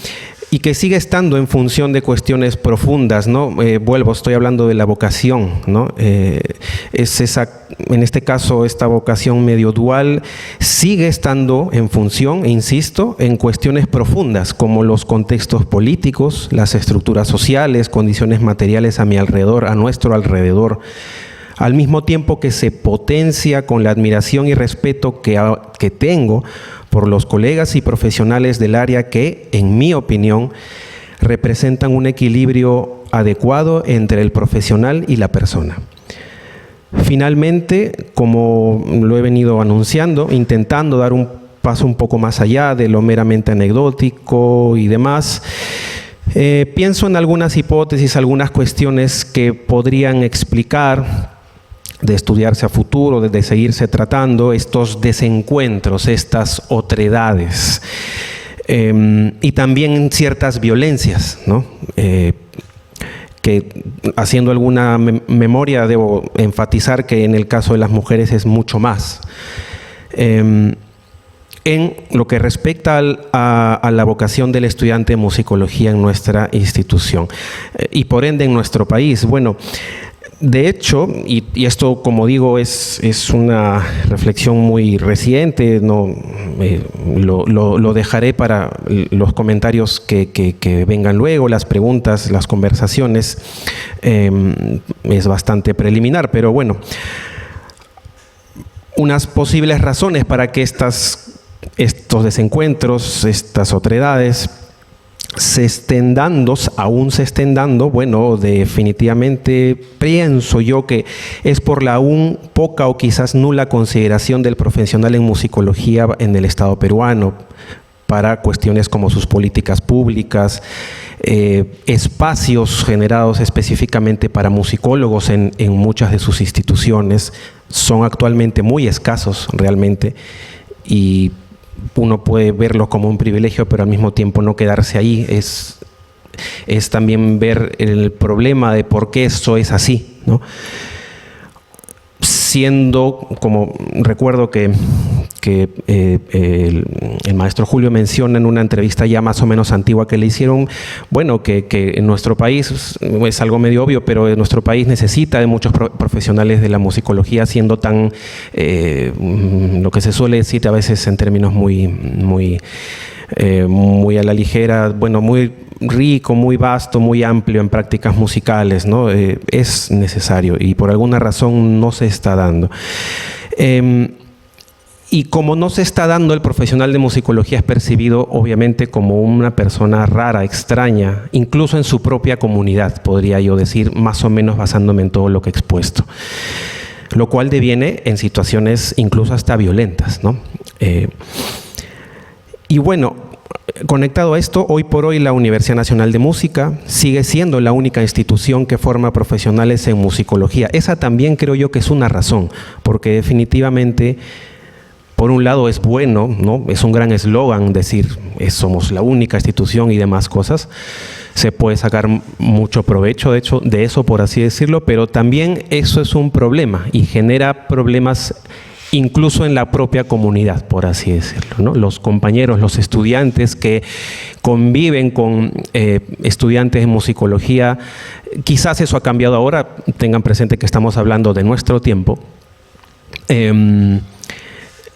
sigue estando en función de cuestiones profundas, ¿no? Estoy hablando de la vocación, ¿no? En este caso, esta vocación medio dual sigue estando en función, insisto, en cuestiones profundas, como los contextos políticos, las estructuras sociales, condiciones materiales a mi alrededor, a nuestro alrededor, al mismo tiempo que se potencia con la admiración y respeto que tengo por los colegas y profesionales del área que, en mi opinión, representan un equilibrio adecuado entre el profesional y la persona. Finalmente, como lo he venido anunciando, intentando dar un paso un poco más allá de lo meramente anecdótico y demás, pienso en algunas hipótesis, algunas cuestiones que podrían explicar, de estudiarse a futuro, de seguirse tratando estos desencuentros, estas otredades, y también ciertas violencias, ¿no? Que haciendo alguna memoria debo enfatizar que en el caso de las mujeres es mucho más. En lo que respecta a la vocación del estudiante de musicología en nuestra institución y por ende en nuestro país, bueno, de hecho, y esto, como digo, es una reflexión muy reciente, no, lo dejaré para los comentarios que vengan luego, las preguntas, las conversaciones, es bastante preliminar, pero bueno, unas posibles razones para que estos desencuentros, estas otredades, aún se estén dando, bueno, definitivamente pienso yo que es por la aún poca o quizás nula consideración del profesional en musicología en el Estado peruano para cuestiones como sus políticas públicas, espacios generados específicamente para musicólogos en muchas de sus instituciones son actualmente muy escasos realmente, y uno puede verlo como un privilegio, pero al mismo tiempo no quedarse ahí. Es también ver el problema de por qué eso es así, ¿no? Siendo, como recuerdo que el maestro Julio menciona en una entrevista ya más o menos antigua que le hicieron, bueno, que en nuestro país, es algo medio obvio, pero nuestro país necesita de muchos profesionales de la musicología, siendo tan, lo que se suele decir a veces en términos muy a la ligera, bueno, muy rico, muy vasto, muy amplio en prácticas musicales, ¿no? Es necesario y por alguna razón no se está dando. Y como no se está dando, el profesional de musicología es percibido obviamente como una persona rara, extraña, incluso en su propia comunidad, podría yo decir, más o menos basándome en todo lo que he expuesto. Lo cual deviene en situaciones incluso hasta violentas, ¿no? Y bueno, conectado a esto, hoy por hoy la Universidad Nacional de Música sigue siendo la única institución que forma profesionales en musicología. Esa también creo yo que es una razón, porque definitivamente, por un lado es bueno, ¿no? Es un gran eslogan decir somos la única institución y demás cosas. Se puede sacar mucho provecho, de hecho, de eso, por así decirlo, pero también eso es un problema y genera problemas incluso en la propia comunidad, por así decirlo, ¿no? Los compañeros, los estudiantes que conviven con estudiantes de musicología, quizás eso ha cambiado ahora, tengan presente que estamos hablando de nuestro tiempo,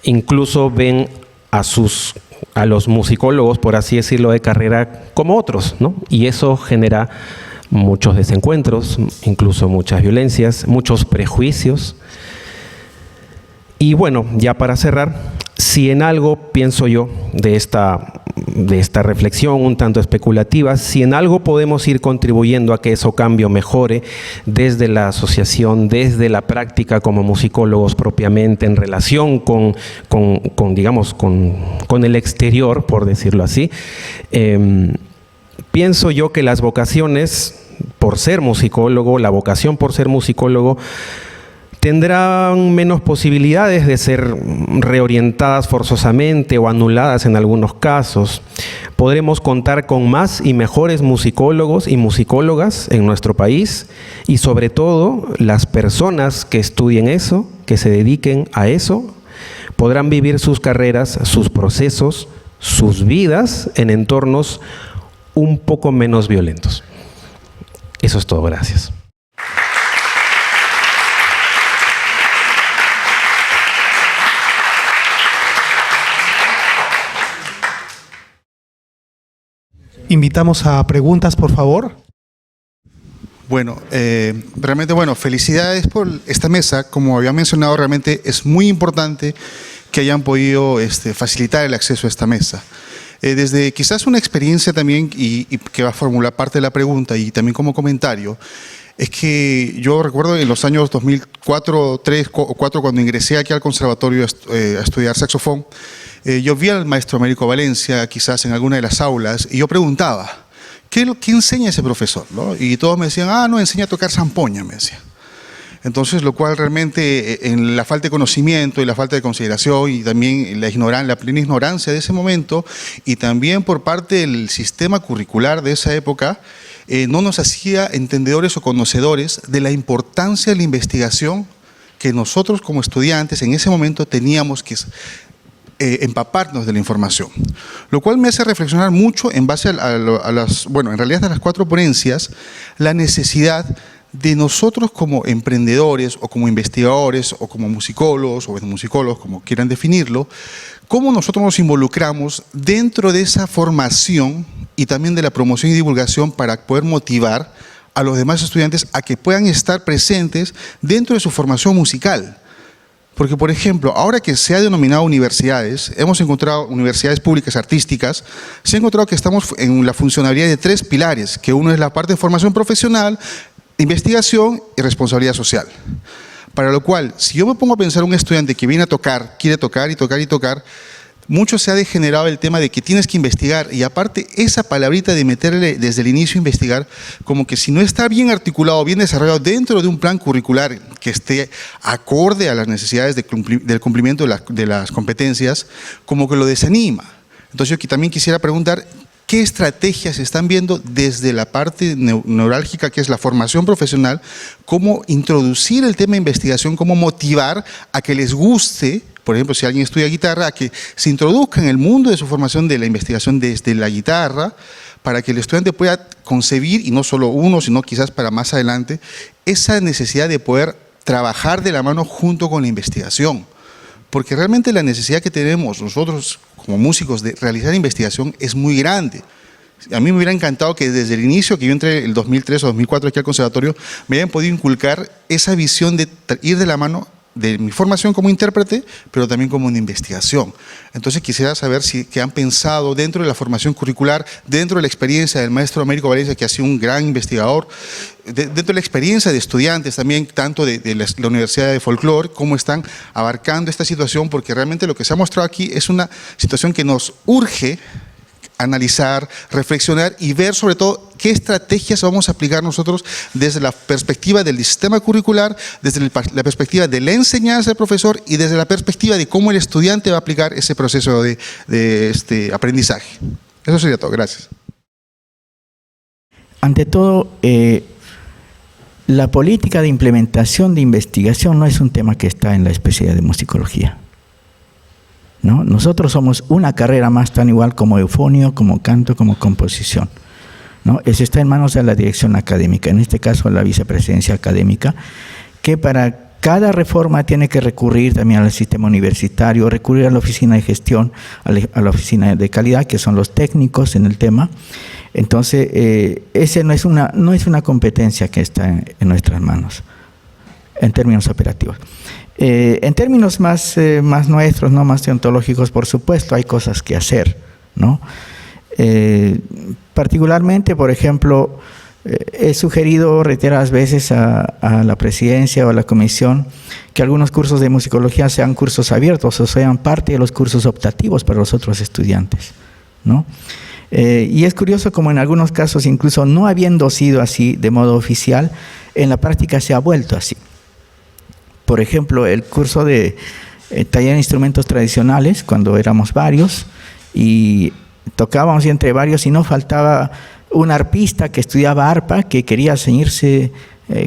incluso ven a los musicólogos, por así decirlo, de carrera como otros, ¿no? Y eso genera muchos desencuentros, incluso muchas violencias, muchos prejuicios. Y bueno, ya para cerrar, si en algo pienso yo de esta reflexión un tanto especulativa, si en algo podemos ir contribuyendo a que eso cambie o mejore desde la asociación, desde la práctica como musicólogos propiamente, en relación con el exterior, por decirlo así, pienso yo que las vocaciones por ser musicólogo, la vocación por ser musicólogo, tendrán menos posibilidades de ser reorientadas forzosamente o anuladas en algunos casos. Podremos contar con más y mejores musicólogos y musicólogas en nuestro país, y sobre todo las personas que estudien eso, que se dediquen a eso, podrán vivir sus carreras, sus procesos, sus vidas en entornos un poco menos violentos. Eso es todo, gracias. Invitamos a preguntas, por favor. Bueno, realmente, felicidades por esta mesa. Como había mencionado, realmente es muy importante que hayan podido facilitar el acceso a esta mesa. Desde quizás una experiencia también, y que va a formular parte de la pregunta y también como comentario, es que yo recuerdo en los años 2004, 3 o 4, cuando ingresé aquí al conservatorio a estudiar saxofón, yo vi al maestro Américo Valencia quizás en alguna de las aulas y yo preguntaba, ¿qué enseña ese profesor? ¿No? Y todos me decían, no, enseña a tocar zampoña, me decía. Entonces, lo cual realmente en la falta de conocimiento y la falta de consideración y también la plena ignorancia de ese momento, y también por parte del sistema curricular de esa época, no nos hacía entendedores o conocedores de la importancia de la investigación que nosotros como estudiantes en ese momento teníamos que empaparnos de la información. Lo cual me hace reflexionar mucho en base en realidad a las 4 ponencias, la necesidad de nosotros como emprendedores o como investigadores o como musicólogos o etnomusicólogos, como quieran definirlo, cómo nosotros nos involucramos dentro de esa formación y también de la promoción y divulgación para poder motivar a los demás estudiantes a que puedan estar presentes dentro de su formación musical. Porque, por ejemplo, ahora que se ha denominado universidades, hemos encontrado universidades públicas artísticas, se ha encontrado que estamos en la funcionalidad de 3 pilares, que uno es la parte de formación profesional, investigación y responsabilidad social. Para lo cual, si yo me pongo a pensar un estudiante que viene a tocar, quiere tocar y tocar y tocar, mucho se ha degenerado el tema de que tienes que investigar, y aparte esa palabrita de meterle desde el inicio investigar, como que si no está bien articulado, bien desarrollado dentro de un plan curricular que esté acorde a las necesidades del cumplimiento de las competencias, como que lo desanima. Entonces yo también quisiera preguntar, ¿qué estrategias están viendo desde la parte neurálgica, que es la formación profesional? ¿Cómo introducir el tema de investigación? ¿Cómo motivar a que les guste? Por ejemplo, si alguien estudia guitarra, a que se introduzca en el mundo de su formación de la investigación desde la guitarra, para que el estudiante pueda concebir, y no solo uno, sino quizás para más adelante, esa necesidad de poder trabajar de la mano junto con la investigación. Porque realmente la necesidad que tenemos nosotros como músicos de realizar investigación es muy grande. A mí me hubiera encantado que desde el inicio, que yo entré el 2003 o 2004 aquí al conservatorio, me hayan podido inculcar esa visión de ir de la mano de mi formación como intérprete, pero también como una investigación. Entonces quisiera saber qué han pensado dentro de la formación curricular, dentro de la experiencia del maestro Américo Valencia, que ha sido un gran investigador, dentro de la experiencia de estudiantes también, tanto de la Universidad de Folklore, cómo están abarcando esta situación, porque realmente lo que se ha mostrado aquí es una situación que nos urge analizar, reflexionar y ver sobre todo qué estrategias vamos a aplicar nosotros desde la perspectiva del sistema curricular, desde la perspectiva de la enseñanza del profesor y desde la perspectiva de cómo el estudiante va a aplicar ese proceso de aprendizaje. Eso sería todo. Gracias. Ante todo, la política de implementación de investigación no es un tema que está en la especialidad de musicología, ¿no? Nosotros somos una carrera más, tan igual como eufonio, como canto, como composición, ¿no? Eso está en manos de la dirección académica, en este caso la vicepresidencia académica, que para cada reforma tiene que recurrir también al sistema universitario, recurrir a la oficina de gestión, a la oficina de calidad, que son los técnicos en el tema. Entonces, ese no es una competencia que está en nuestras manos, en términos operativos. En términos más nuestros, no más deontológicos, por supuesto, hay cosas que hacer, ¿no? Particularmente, por ejemplo, he sugerido reiteradas veces a la presidencia o a la comisión que algunos cursos de musicología sean cursos abiertos o sean parte de los cursos optativos para los otros estudiantes, ¿no? Y es curioso como en algunos casos, incluso no habiendo sido así de modo oficial, en la práctica se ha vuelto así. Por ejemplo, el curso de taller de instrumentos tradicionales, cuando éramos varios y tocábamos entre varios y no faltaba un arpista que estudiaba arpa que quería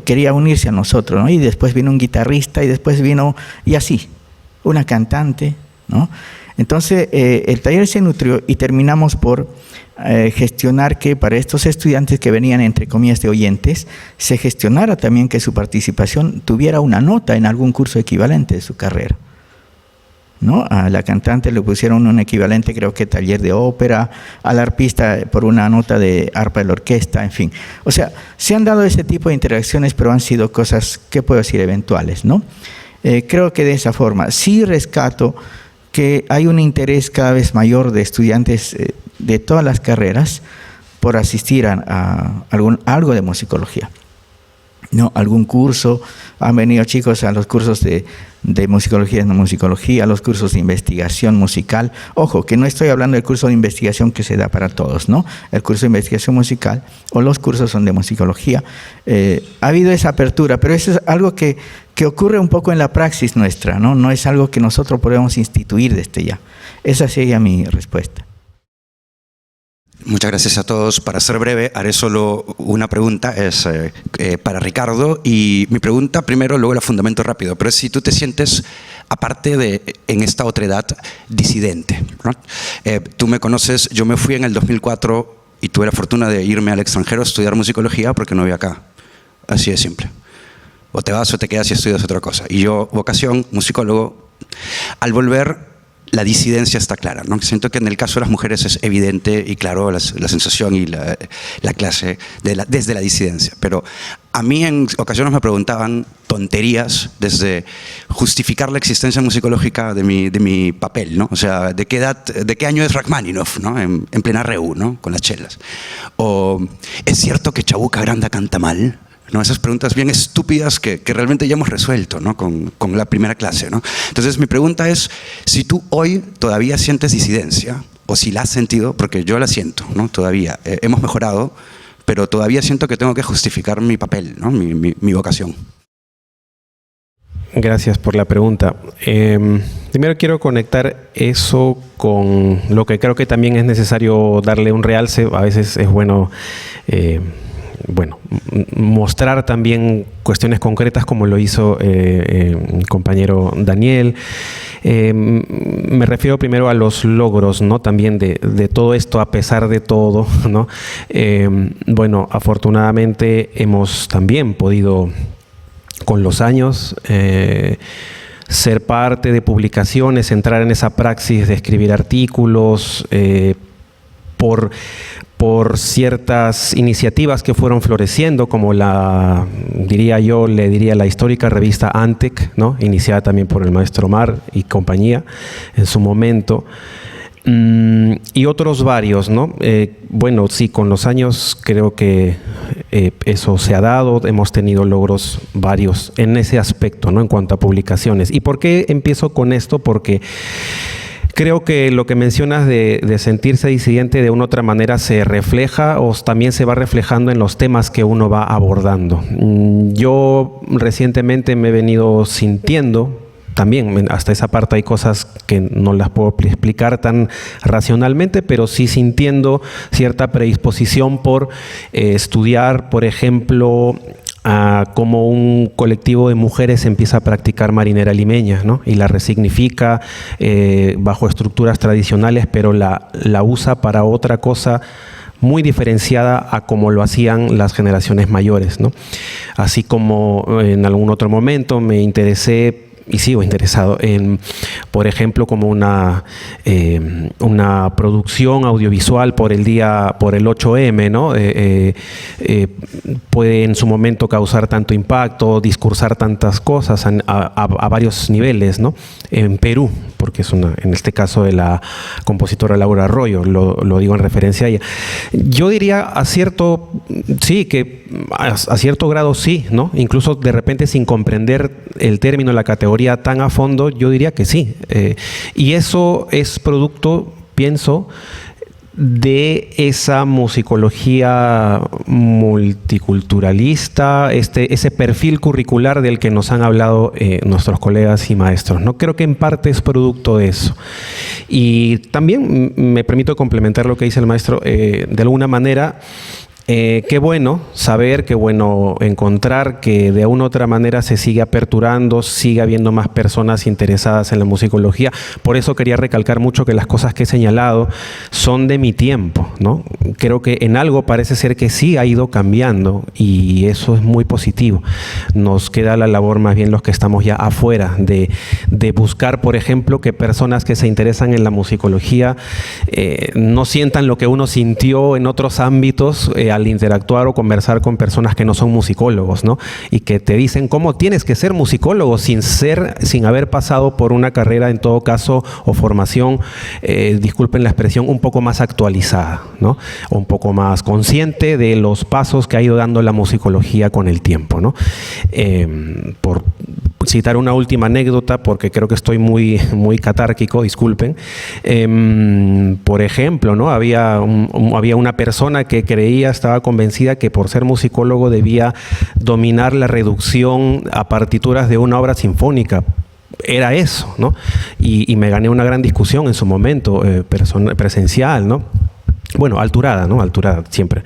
quería unirse a nosotros, ¿no? Y después vino un guitarrista y después vino, y así, una cantante, ¿no? Entonces, el taller se nutrió y terminamos por gestionar que para estos estudiantes que venían, entre comillas, de oyentes, se gestionara también que su participación tuviera una nota en algún curso equivalente de su carrera, ¿no? A la cantante le pusieron un equivalente, creo que taller de ópera, al arpista por una nota de arpa de la orquesta, en fin. O sea, se han dado ese tipo de interacciones, pero han sido cosas, ¿qué puedo decir?, eventuales, ¿no? Creo que de esa forma sí rescato que hay un interés cada vez mayor de estudiantes de todas las carreras por asistir a algo de musicología, ¿no? Algún curso. Han venido chicos a los cursos de musicología, no musicología, a los cursos de investigación musical. Ojo, que no estoy hablando del curso de investigación que se da para todos, ¿no? El curso de investigación musical o los cursos son de musicología. Ha habido esa apertura, pero eso es algo que ocurre un poco en la praxis nuestra, ¿no? No es algo que nosotros podemos instituir desde ya. Esa sería mi respuesta. Muchas gracias a todos. Para ser breve, haré solo una pregunta, es para Ricardo, y mi pregunta primero, luego la fundamento rápido, pero es si tú te sientes, aparte de en esta otra edad, disidente, ¿no? Tú me conoces, yo me fui en el 2004 y tuve la fortuna de irme al extranjero a estudiar musicología porque no había acá, así de simple. O te vas o te quedas y estudias otra cosa. Y yo, vocación, musicólogo, al volver, la disidencia está clara, ¿no? Siento que en el caso de las mujeres es evidente y claro la sensación y la clase desde la disidencia. Pero a mí en ocasiones me preguntaban tonterías desde justificar la existencia musicológica de mi papel, ¿no? O sea, ¿de qué año es Rachmaninoff, ¿no? En plena REU, ¿no? Con las chelas. O ¿es cierto que Chabuca Granda canta mal? ¿No? Esas preguntas bien estúpidas que realmente ya hemos resuelto, ¿no? con la primera clase, ¿no? Entonces mi pregunta es si tú hoy todavía sientes disidencia o si la has sentido, porque yo la siento, ¿no? Todavía hemos mejorado, pero todavía siento que tengo que justificar mi papel, ¿no? mi vocación. Gracias por la pregunta. Primero quiero conectar eso con lo que creo que también es necesario darle un realce. A veces es bueno mostrar también cuestiones concretas como lo hizo mi compañero Daniel. Me refiero primero a los logros, ¿no? También de todo esto, a pesar de todo, ¿no? Afortunadamente hemos también podido, con los años, ser parte de publicaciones, entrar en esa praxis de escribir artículos, por ciertas iniciativas que fueron floreciendo, como la histórica revista Antec, ¿no? Iniciada también por el maestro Omar y compañía en su momento, y otros varios, ¿no? Sí, con los años creo que eso se ha dado, hemos tenido logros varios en ese aspecto, ¿no? En cuanto a publicaciones. ¿Y por qué empiezo con esto? Porque creo que lo que mencionas de sentirse disidente de una u otra manera se refleja o también se va reflejando en los temas que uno va abordando. Yo recientemente me he venido sintiendo, también hasta esa parte hay cosas que no las puedo explicar tan racionalmente, pero sí sintiendo cierta predisposición por estudiar, por ejemplo, cómo un colectivo de mujeres empieza a practicar marinera limeña, ¿no? Y la resignifica bajo estructuras tradicionales, pero la usa para otra cosa muy diferenciada a como lo hacían las generaciones mayores, ¿no? Así como en algún otro momento me interesé y sigo interesado en, por ejemplo, como una producción audiovisual por el 8M, ¿no? Puede en su momento causar tanto impacto, discursar tantas cosas a varios niveles, ¿no? En Perú, porque es en este caso de la compositora Laura Arroyo, lo digo en referencia a ella. Yo diría a cierto grado sí, ¿no? Incluso de repente sin comprender el término, la categoría tan a fondo, yo diría que sí. Y eso es producto, pienso, de esa musicología multiculturalista, ese perfil curricular del que nos han hablado nuestros colegas y maestros, ¿no? Creo que en parte es producto de eso. Y también me permito complementar lo que dice el maestro, de alguna manera. Qué bueno saber, qué bueno encontrar que de una u otra manera se sigue aperturando, sigue habiendo más personas interesadas en la musicología. Por eso quería recalcar mucho que las cosas que he señalado son de mi tiempo, ¿no? Creo que en algo parece ser que sí ha ido cambiando y eso es muy positivo. Nos queda la labor más bien los que estamos ya afuera de buscar, por ejemplo, que personas que se interesan en la musicología no sientan lo que uno sintió en otros ámbitos al interactuar o conversar con personas que no son musicólogos, ¿no? Y que te dicen cómo tienes que ser musicólogo sin haber pasado por una carrera, en todo caso, o formación, disculpen la expresión, un poco más actualizada, ¿no? O un poco más consciente de los pasos que ha ido dando la musicología con el tiempo, ¿no? Por citar una última anécdota, porque creo que estoy muy catárquico, disculpen. Por ejemplo, ¿no? Había una persona que estaba convencida que por ser musicólogo debía dominar la reducción a partituras de una obra sinfónica. Era eso, ¿no? Y me gané una gran discusión en su momento, presencial, ¿no? Bueno, alturada, ¿no? Alturada siempre.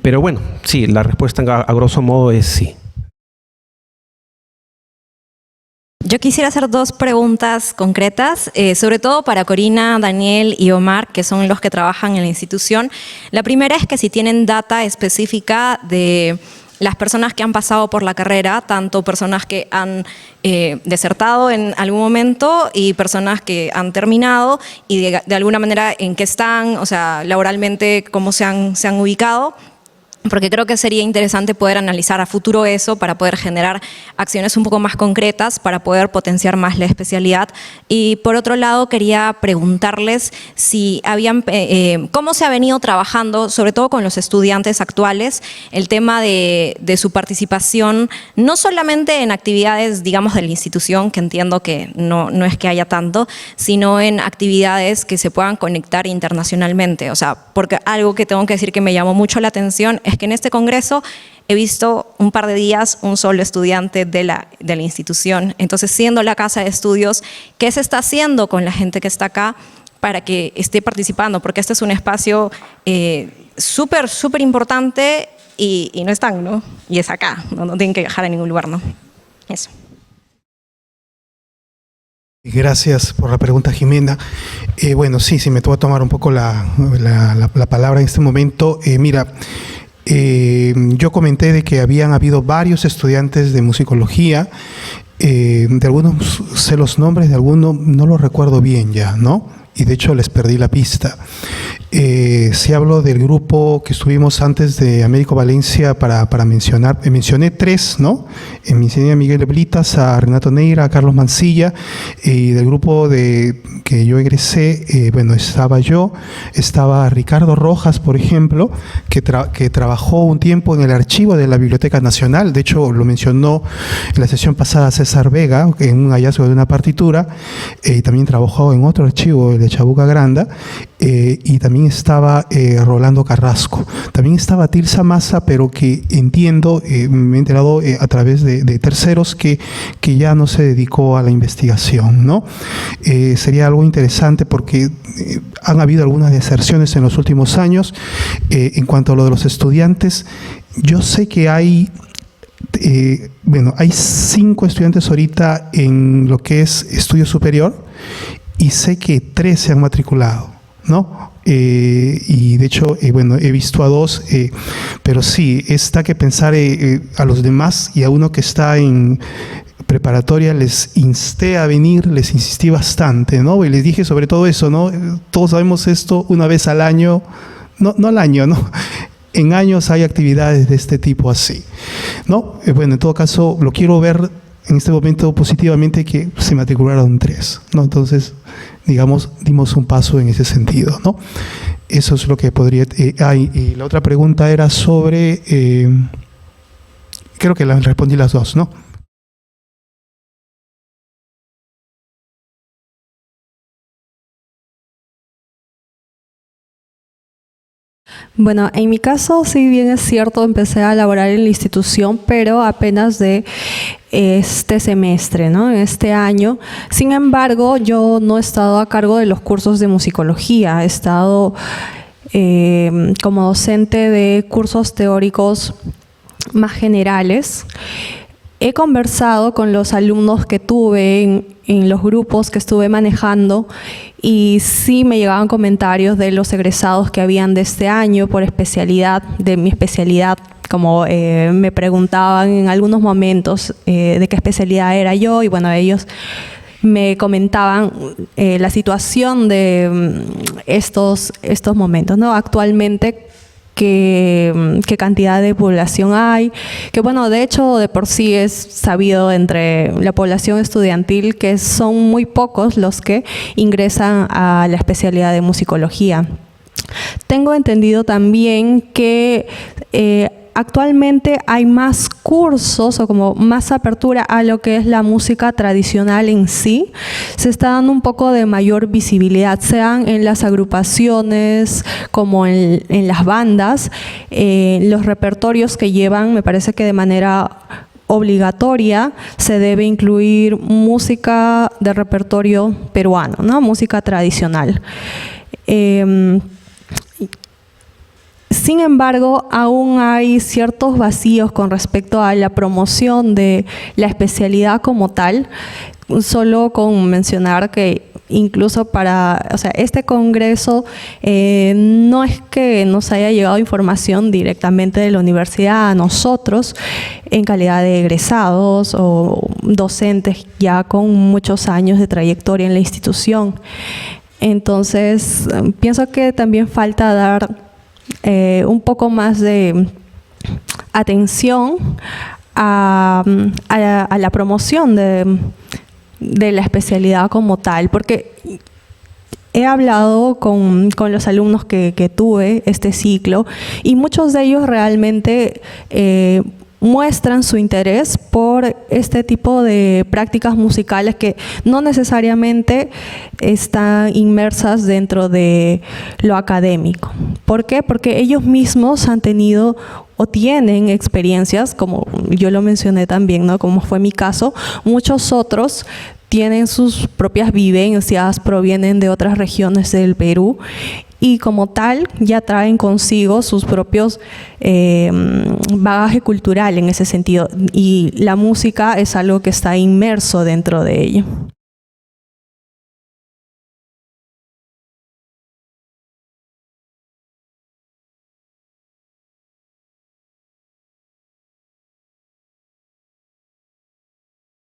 Pero bueno, sí, la respuesta a grosso modo es sí. Yo quisiera hacer dos preguntas concretas, sobre todo para Corina, Daniel y Omar, que son los que trabajan en la institución. La primera es que si tienen data específica de las personas que han pasado por la carrera, tanto personas que han desertado en algún momento y personas que han terminado y de alguna manera en qué están, o sea, laboralmente cómo se han ubicado. Porque creo que sería interesante poder analizar a futuro eso para poder generar acciones un poco más concretas, para poder potenciar más la especialidad. Y por otro lado, quería preguntarles si cómo se ha venido trabajando, sobre todo con los estudiantes actuales, el tema de su participación, no solamente en actividades, digamos, de la institución, que entiendo que no es que haya tanto, sino en actividades que se puedan conectar internacionalmente. O sea, porque algo que tengo que decir que me llamó mucho la atención es que en este congreso he visto un par de días un solo estudiante de la institución. Entonces, siendo la casa de estudios, ¿qué se está haciendo con la gente que está acá para que esté participando? Porque este es un espacio súper importante y no están, ¿no? Y es acá, no tienen que viajar a ningún lugar, ¿no? Eso. Gracias por la pregunta, Jimena. Bueno, sí, me voy a tomar un poco la palabra en este momento. Mira, yo comenté de que habían habido varios estudiantes de musicología. De algunos sé los nombres, de algunos no los recuerdo bien ya, ¿no? Y de hecho les perdí la pista. Si hablo del grupo que estuvimos antes de Américo Valencia para mencionar, mencioné tres, ¿no? Mencioné a Miguel Blitas, a Renato Neira, a Carlos Mancilla, y del grupo que yo egresé, bueno, estaba Ricardo Rojas, por ejemplo, que trabajó un tiempo en el archivo de la Biblioteca Nacional. De hecho, lo mencionó en la sesión pasada César Vega, en un hallazgo de una partitura, y también trabajó en otro archivo, el de Chabuca Granda, y también estaba Rolando Carrasco. También estaba Tilsa Massa, pero que entiendo, me he enterado a través de terceros que ya no se dedicó a la investigación, ¿no? Sería algo interesante porque han habido algunas deserciones en los últimos años. En cuanto a lo de los estudiantes, yo sé que hay 5 estudiantes ahorita en lo que es estudio superior y sé que 3 se han matriculado, ¿no? Y de hecho, he visto a 2, pero sí, está que pensar a los demás y a uno que está en preparatoria les insté a venir, les insistí bastante, ¿no? Y les dije sobre todo eso, ¿no? Todos sabemos esto, una vez al año, no al año, ¿no? En años hay actividades de este tipo así, ¿no? Bueno, en todo caso, lo quiero ver en este momento positivamente que se matricularon 3, ¿no? Entonces, digamos, dimos un paso en ese sentido, ¿no? Eso es lo que podría... y la otra pregunta era sobre... creo que las respondí las 2, ¿no? Bueno, en mi caso, si bien es cierto, empecé a laborar en la institución, pero apenas de este semestre, ¿no? Este año. Sin embargo, yo no he estado a cargo de los cursos de musicología. He estado como docente de cursos teóricos más generales. He conversado con los alumnos que tuve en los grupos que estuve manejando y sí me llegaban comentarios de los egresados que habían de este año por especialidad, de mi especialidad, como me preguntaban en algunos momentos de qué especialidad era yo, y bueno, ellos me comentaban la situación de estos momentos, ¿no? Actualmente, qué cantidad de población hay, que bueno, de hecho de por sí es sabido entre la población estudiantil que son muy pocos los que ingresan a la especialidad de musicología. Tengo entendido también que actualmente hay más cursos o como más apertura a lo que es la música tradicional en sí. Se está dando un poco de mayor visibilidad, sean en las agrupaciones como en las bandas. Los repertorios que llevan, me parece que de manera obligatoria se debe incluir música de repertorio peruano, ¿no? Música tradicional. Sin embargo, aún hay ciertos vacíos con respecto a la promoción de la especialidad como tal, solo con mencionar que incluso para, o sea, este congreso no es que nos haya llegado información directamente de la universidad a nosotros en calidad de egresados o docentes ya con muchos años de trayectoria en la institución. Entonces, pienso que también falta dar un poco más de atención a la promoción de la especialidad como tal, porque he hablado con los alumnos que tuve este ciclo y muchos de ellos realmente muestran su interés por este tipo de prácticas musicales que no necesariamente están inmersas dentro de lo académico. ¿Por qué? Porque ellos mismos han tenido o tienen experiencias, como yo lo mencioné también, ¿no? Como fue mi caso, muchos otros tienen sus propias vivencias, provienen de otras regiones del Perú y como tal ya traen consigo sus propios bagaje cultural en ese sentido, y la música es algo que está inmerso dentro de ello.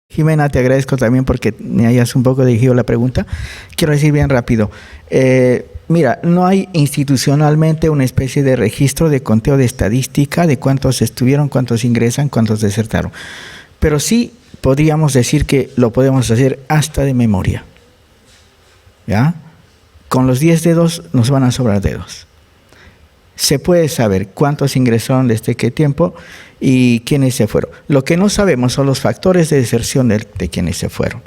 Jimena, te agradezco también porque me hayas un poco dirigido la pregunta. Quiero decir bien rápido. Mira, no hay institucionalmente una especie de registro de conteo de estadística de cuántos estuvieron, cuántos ingresan, cuántos desertaron. Pero sí podríamos decir que lo podemos hacer hasta de memoria. ¿Ya? Con los 10 dedos nos van a sobrar dedos. Se puede saber cuántos ingresaron desde qué tiempo y quiénes se fueron. Lo que no sabemos son los factores de deserción de quienes se fueron.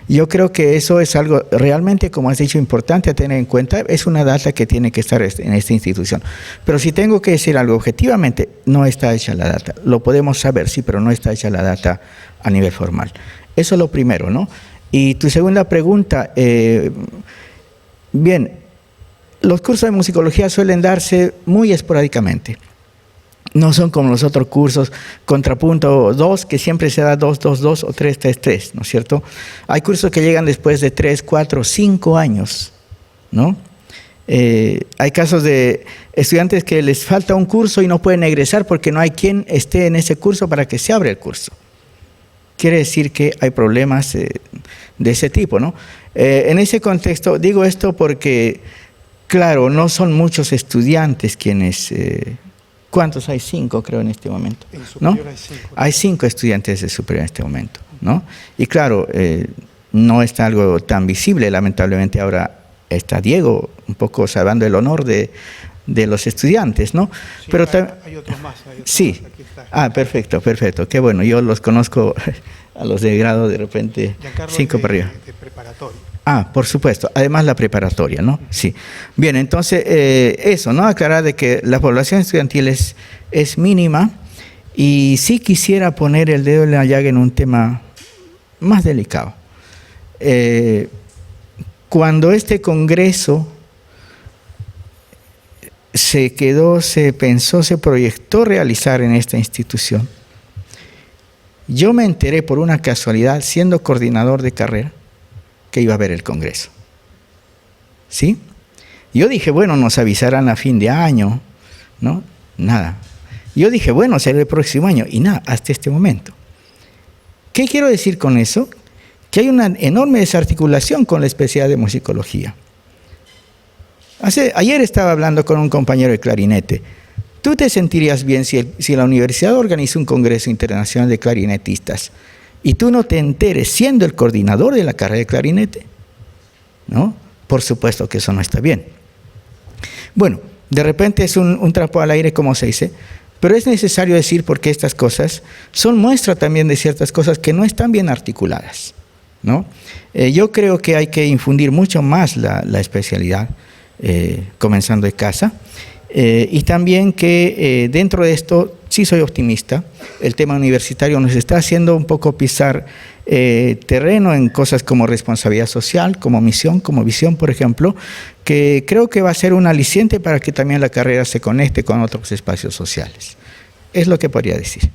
Yo creo que eso es algo realmente, como has dicho, importante a tener en cuenta. Es una data que tiene que estar en esta institución. Pero si tengo que decir algo objetivamente, no está hecha la data. Lo podemos saber, sí, pero no está hecha la data a nivel formal. Eso es lo primero, ¿no? Y tu segunda pregunta, bien, los cursos de musicología suelen darse muy esporádicamente. No son como los otros cursos, contrapunto 2, que siempre se da 2, 2, 2 o 3, 3, 3, ¿no es cierto? Hay cursos que llegan después de 3, 4, 5 años, ¿no? Hay casos de estudiantes que les falta un curso y no pueden egresar porque no hay quien esté en ese curso para que se abra el curso. Quiere decir que hay problemas de ese tipo, ¿no? En ese contexto, digo esto porque, claro, no son muchos estudiantes quienes... ¿Cuántos hay? 5, creo, en este momento, ¿no? Hay 5 estudiantes de superior en este momento, ¿no? Y claro, no está algo tan visible, lamentablemente ahora está Diego, un poco salvando el honor de los estudiantes, ¿no? Sí, pero hay otros más. Sí. Aquí está. Ah, perfecto, perfecto. Qué bueno, yo los conozco a los de grado de repente, Giancarlo 5 para arriba. De preparatorio. Por supuesto. Además la preparatoria, ¿no? Sí. Bien, entonces eso, ¿no? Aclarar de que la población estudiantil es mínima y sí quisiera poner el dedo en la llaga en un tema más delicado. Cuando este congreso se pensó, se proyectó realizar en esta institución, yo me enteré por una casualidad, siendo coordinador de carrera, que iba a haber el congreso. ¿Sí? Yo dije, bueno, nos avisarán a fin de año, ¿no? Nada. Yo dije, bueno, será el próximo año, y nada, hasta este momento. ¿Qué quiero decir con eso? Que hay una enorme desarticulación con la especialidad de musicología. Ayer estaba hablando con un compañero de clarinete. ¿Tú te sentirías bien si la universidad organiza un congreso internacional de clarinetistas y tú no te enteres siendo el coordinador de la carrera de clarinete? ¿No? Por supuesto que eso no está bien. Bueno, de repente es un trapo al aire, como se dice, pero es necesario decir porque estas cosas son muestra también de ciertas cosas que no están bien articuladas, ¿no? Yo creo que hay que infundir mucho más la especialidad, comenzando de casa, y también que dentro de esto, sí soy optimista, el tema universitario nos está haciendo un poco pisar terreno en cosas como responsabilidad social, como misión, como visión, por ejemplo, que creo que va a ser un aliciente para que también la carrera se conecte con otros espacios sociales. Es lo que podría decir.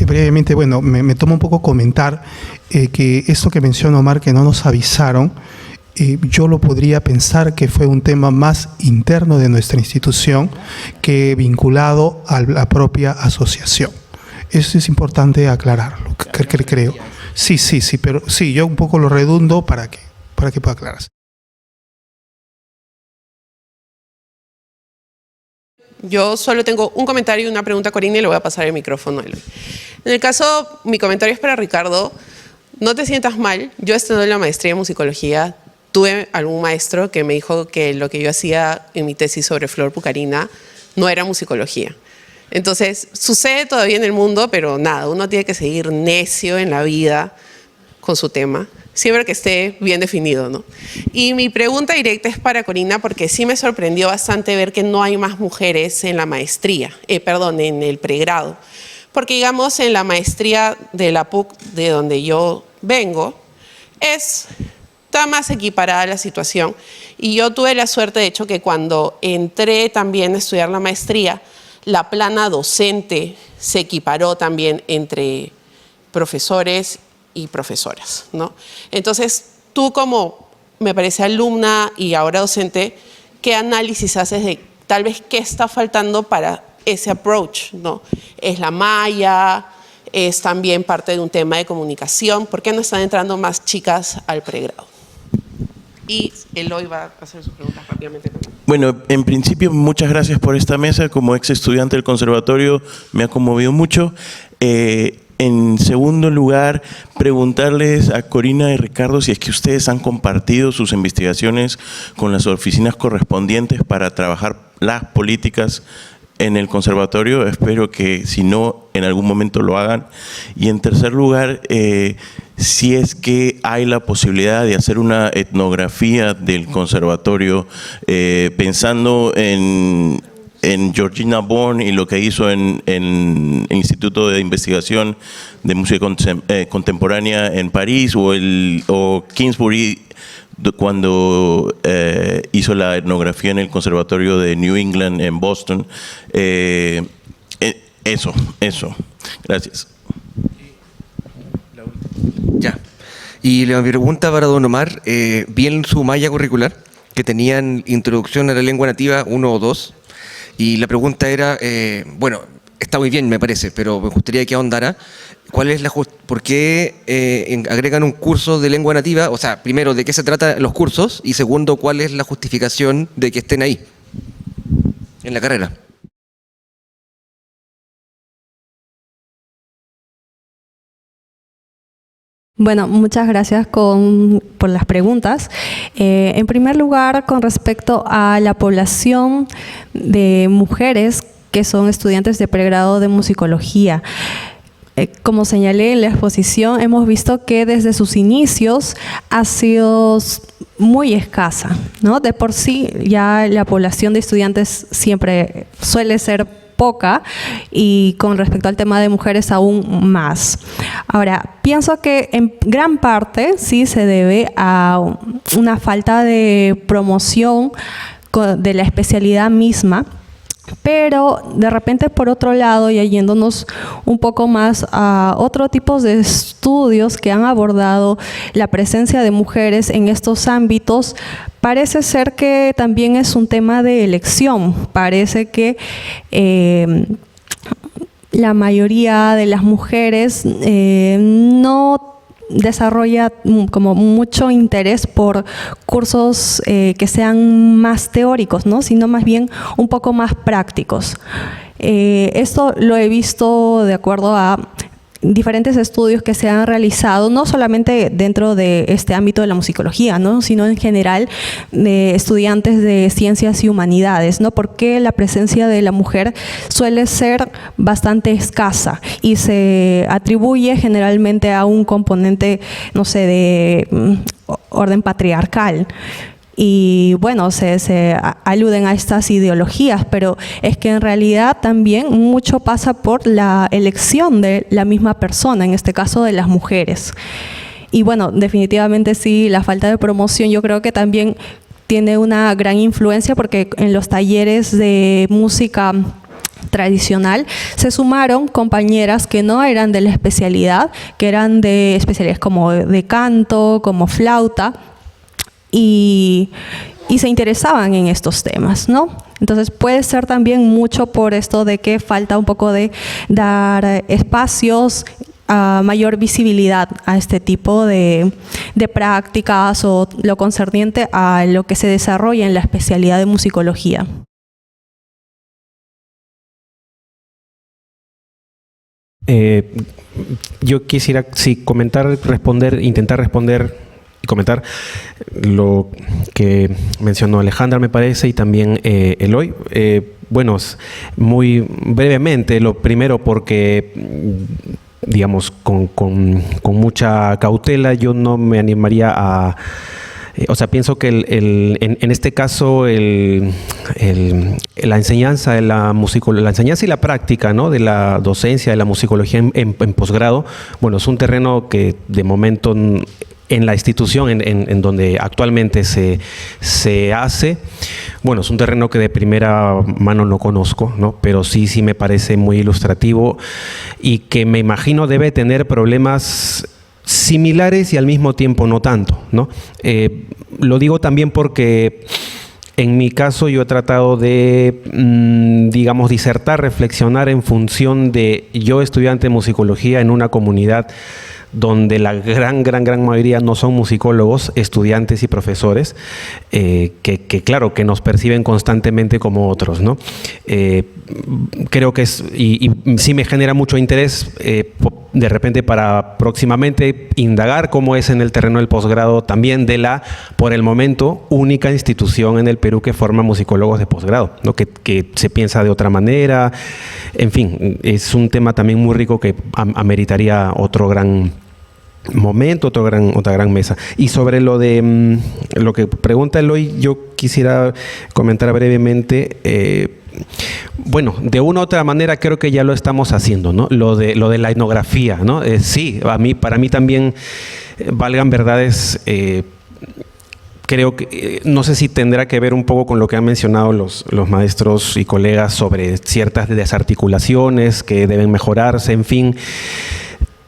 Brevemente, bueno, me toma un poco comentar que esto que menciona Omar, que no nos avisaron, yo lo podría pensar que fue un tema más interno de nuestra institución que vinculado a la propia asociación. Eso es importante aclararlo, creo. Sí, pero sí, yo un poco lo redundo para que pueda aclararse. Yo solo tengo un comentario y una pregunta a Corina y le voy a pasar el micrófono a Eloy. En el caso, mi comentario es para Ricardo. No te sientas mal. Yo estudié la maestría en musicología. Tuve algún maestro que me dijo que lo que yo hacía en mi tesis sobre Flor Pucarina no era musicología. Entonces, sucede todavía en el mundo, pero nada, uno tiene que seguir necio en la vida con su tema, siempre que esté bien definido, ¿no? Y mi pregunta directa es para Corina, porque sí me sorprendió bastante ver que no hay más mujeres en la maestría, en el pregrado. Porque, digamos, en la maestría de la PUC, de donde yo vengo, está más equiparada la situación. Y yo tuve la suerte, de hecho, que cuando entré también a estudiar la maestría, la plana docente se equiparó también entre profesores y profesoras, ¿no? Entonces, tú como, me parece, alumna y ahora docente, ¿qué análisis haces de tal vez qué está faltando para ese approach, ¿no? ¿Es la malla? ¿Es también parte de un tema de comunicación? ¿Por qué no están entrando más chicas al pregrado? Y Eloy va a hacer sus preguntas rápidamente. Bueno, en principio, muchas gracias por esta mesa. Como ex estudiante del conservatorio me ha conmovido mucho. En segundo lugar, preguntarles a Corina y Ricardo si es que ustedes han compartido sus investigaciones con las oficinas correspondientes para trabajar las políticas en el conservatorio. Espero que, si no, en algún momento lo hagan. Y en tercer lugar, si es que hay la posibilidad de hacer una etnografía del conservatorio, pensando en Georgina Bourne y lo que hizo en el Instituto de Investigación de Música Contemporánea en París, o Kingsbury cuando hizo la etnografía en el Conservatorio de New England en Boston. Eso. Gracias. Ya. Y la pregunta para don Omar, vi en su malla curricular que tenían introducción a la lengua nativa 1 o 2, y la pregunta era, bueno, está muy bien me parece, pero me gustaría que ahondara, ¿por qué agregan un curso de lengua nativa? O sea, primero, ¿de qué se tratan los cursos? Y segundo, ¿cuál es la justificación de que estén ahí, en la carrera? Bueno, muchas gracias por las preguntas. En primer lugar, con respecto a la población de mujeres que son estudiantes de pregrado de musicología, como señalé en la exposición, hemos visto que desde sus inicios ha sido muy escasa, ¿no? De por sí ya la población de estudiantes siempre suele ser poca y con respecto al tema de mujeres aún más. Ahora, pienso que en gran parte sí se debe a una falta de promoción de la especialidad misma, pero de repente por otro lado, y yéndonos un poco más a otro tipo de estudios que han abordado la presencia de mujeres en estos ámbitos, parece ser que también es un tema de elección. Parece que la mayoría de las mujeres no desarrolla como mucho interés por cursos que sean más teóricos, ¿no? Sino más bien un poco más prácticos. Esto lo he visto de acuerdo a diferentes estudios que se han realizado, no solamente dentro de este ámbito de la musicología, ¿no? Sino en general de estudiantes de ciencias y humanidades, ¿no? Porque la presencia de la mujer suele ser bastante escasa y se atribuye generalmente a un componente, no sé, de orden patriarcal. Y bueno, se aluden a estas ideologías, pero es que en realidad también mucho pasa por la elección de la misma persona, en este caso de las mujeres. Y bueno, definitivamente sí, la falta de promoción yo creo que también tiene una gran influencia, porque en los talleres de música tradicional se sumaron compañeras que no eran de la especialidad, que eran de especialidades como de canto, como flauta, y se interesaban en estos temas, ¿no? Entonces puede ser también mucho por esto de que falta un poco de dar espacios, mayor visibilidad a este tipo de prácticas o lo concerniente a lo que se desarrolla en la especialidad de musicología. Yo quisiera intentar responder y comentar lo que mencionó Alejandra, me parece, y también Eloy. Bueno, muy brevemente, lo primero porque, digamos, con mucha cautela, yo no me animaría a... O sea, pienso que en este caso la enseñanza de la enseñanza y la práctica, ¿no?, de la docencia de la musicología en posgrado, bueno, es un terreno que de momento en la institución en donde actualmente se hace, bueno, es un terreno que de primera mano no conozco, ¿no?, pero sí me parece muy ilustrativo y que me imagino debe tener problemas similares y al mismo tiempo no tanto, ¿no? Lo digo también porque en mi caso yo he tratado de, digamos, disertar, reflexionar en función de yo estudiante de musicología en una comunidad donde la gran mayoría no son musicólogos, estudiantes y profesores, que claro, que nos perciben constantemente como otros, ¿no? Creo que es, y sí me genera mucho interés, de repente para próximamente indagar cómo es en el terreno del posgrado también de la, por el momento, única institución en el Perú que forma musicólogos de posgrado, ¿no? Que se piensa de otra manera. En fin, es un tema también muy rico que ameritaría otro gran momento, otra gran mesa. Y sobre lo de lo que pregunta Eloy, yo quisiera comentar brevemente. Bueno, de una u otra manera creo que ya lo estamos haciendo, ¿no? Lo de la etnografía, ¿no? Sí, para mí también, valgan verdades, creo que, no sé si tendrá que ver un poco con lo que han mencionado los maestros y colegas sobre ciertas desarticulaciones que deben mejorarse, en fin.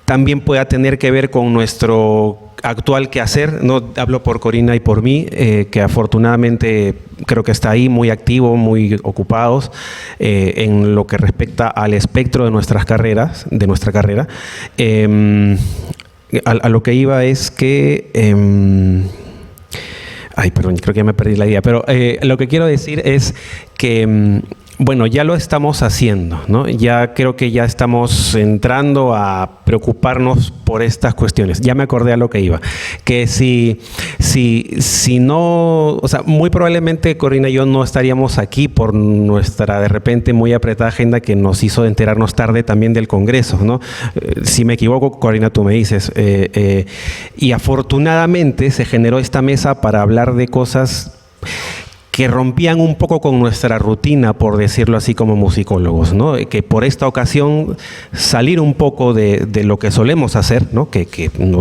También pueda tener que ver con nuestro actual quehacer, no hablo por Corina y por mí, que afortunadamente creo que está ahí muy activo, muy ocupados en lo que respecta al espectro de nuestras carreras, de nuestra carrera. A lo que iba es que... perdón, creo que ya me perdí la idea, pero lo que quiero decir es que bueno, ya lo estamos haciendo, ¿no? Ya creo que ya estamos entrando a preocuparnos por estas cuestiones. Ya me acordé a lo que iba. Que si no, o sea, muy probablemente Corina y yo no estaríamos aquí por nuestra de repente muy apretada agenda que nos hizo enterarnos tarde también del Congreso, ¿no? Si me equivoco, Corina, tú me dices. Y afortunadamente se generó esta mesa para hablar de cosas que rompían un poco con nuestra rutina, por decirlo así, como musicólogos, ¿no? Que por esta ocasión salir un poco de lo que solemos hacer, ¿no? Que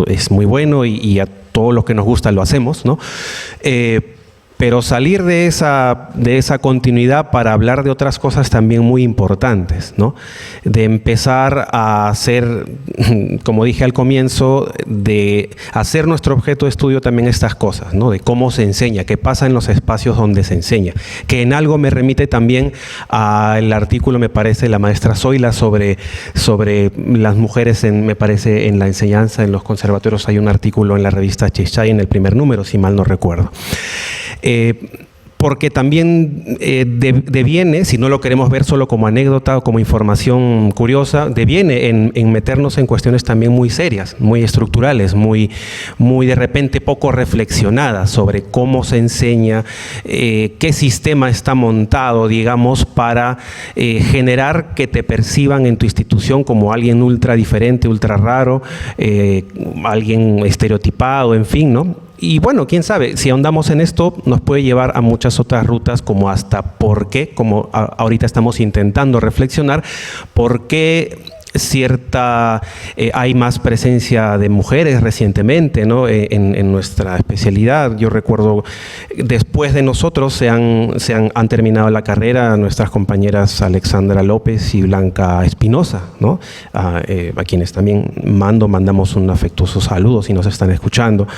es muy bueno y a todos los que nos gusta lo hacemos, ¿no? Pero salir de esa continuidad para hablar de otras cosas también muy importantes, ¿no? De empezar a hacer, como dije al comienzo, de hacer nuestro objeto de estudio también estas cosas, ¿no? De cómo se enseña, qué pasa en los espacios donde se enseña. Que en algo me remite también al artículo, me parece, de la maestra Zoila sobre las mujeres, me parece, en la enseñanza en los conservatorios. Hay un artículo en la revista Chechay en el primer número, si mal no recuerdo. Porque también deviene, si no lo queremos ver solo como anécdota o como información curiosa, deviene en meternos en cuestiones también muy serias, muy estructurales, muy de repente poco reflexionadas sobre cómo se enseña, qué sistema está montado, digamos, para generar que te perciban en tu institución como alguien ultra diferente, ultra raro, alguien estereotipado, en fin, ¿no? Y bueno, quién sabe, si ahondamos en esto, nos puede llevar a muchas otras rutas, como hasta por qué, como ahorita estamos intentando reflexionar, por qué hay más presencia de mujeres recientemente, ¿no? en nuestra especialidad. Yo recuerdo, después de nosotros han terminado la carrera nuestras compañeras Alexandra López y Blanca Espinosa, ¿no? A quienes también mandamos un afectuoso saludo si nos están escuchando.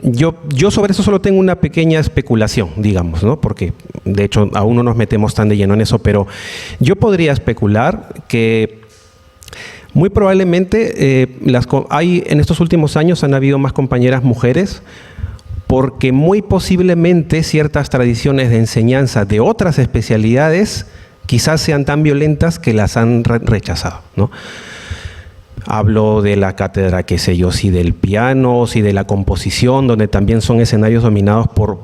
Yo sobre eso solo tengo una pequeña especulación, digamos, ¿no? Porque de hecho aún no nos metemos tan de lleno en eso, pero yo podría especular que muy probablemente en estos últimos años han habido más compañeras mujeres, porque muy posiblemente ciertas tradiciones de enseñanza de otras especialidades quizás sean tan violentas que las han rechazado, ¿no? Hablo de la cátedra, qué sé yo, si del piano, si de la composición, donde también son escenarios dominados por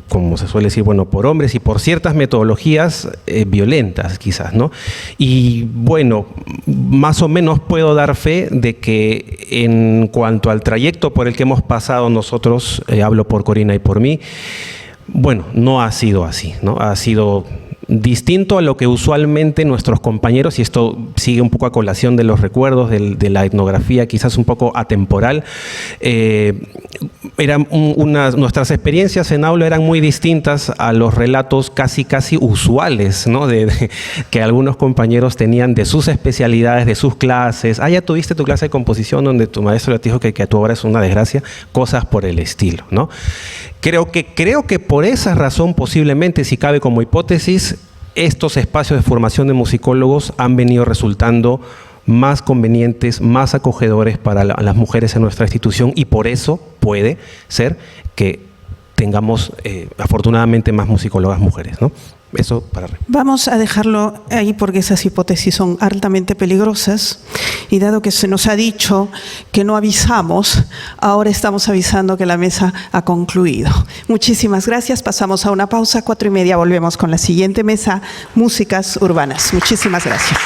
como se suele decir, bueno, por hombres y por ciertas metodologías violentas, quizás, ¿no? Y bueno, más o menos puedo dar fe de que en cuanto al trayecto por el que hemos pasado nosotros, hablo por Corina y por mí, bueno, no ha sido así, ¿no? Ha sido distinto a lo que usualmente nuestros compañeros, y esto sigue un poco a colación de los recuerdos de la etnografía, quizás un poco atemporal, nuestras experiencias en aula eran muy distintas a los relatos casi usuales, ¿no? Que algunos compañeros tenían de sus especialidades, de sus clases. Ya tuviste tu clase de composición donde tu maestro te dijo que tu obra es una desgracia, cosas por el estilo, ¿no? Creo que por esa razón, posiblemente, si cabe como hipótesis, estos espacios de formación de musicólogos han venido resultando más convenientes, más acogedores para las mujeres en nuestra institución, y por eso puede ser que tengamos afortunadamente más musicólogas mujeres, ¿no? Eso para... Vamos a dejarlo ahí porque esas hipótesis son altamente peligrosas, y dado que se nos ha dicho que no avisamos, ahora estamos avisando que la mesa ha concluido. Muchísimas gracias. Pasamos a una pausa. 4:30 volvemos con la siguiente mesa, Músicas Urbanas. Muchísimas gracias.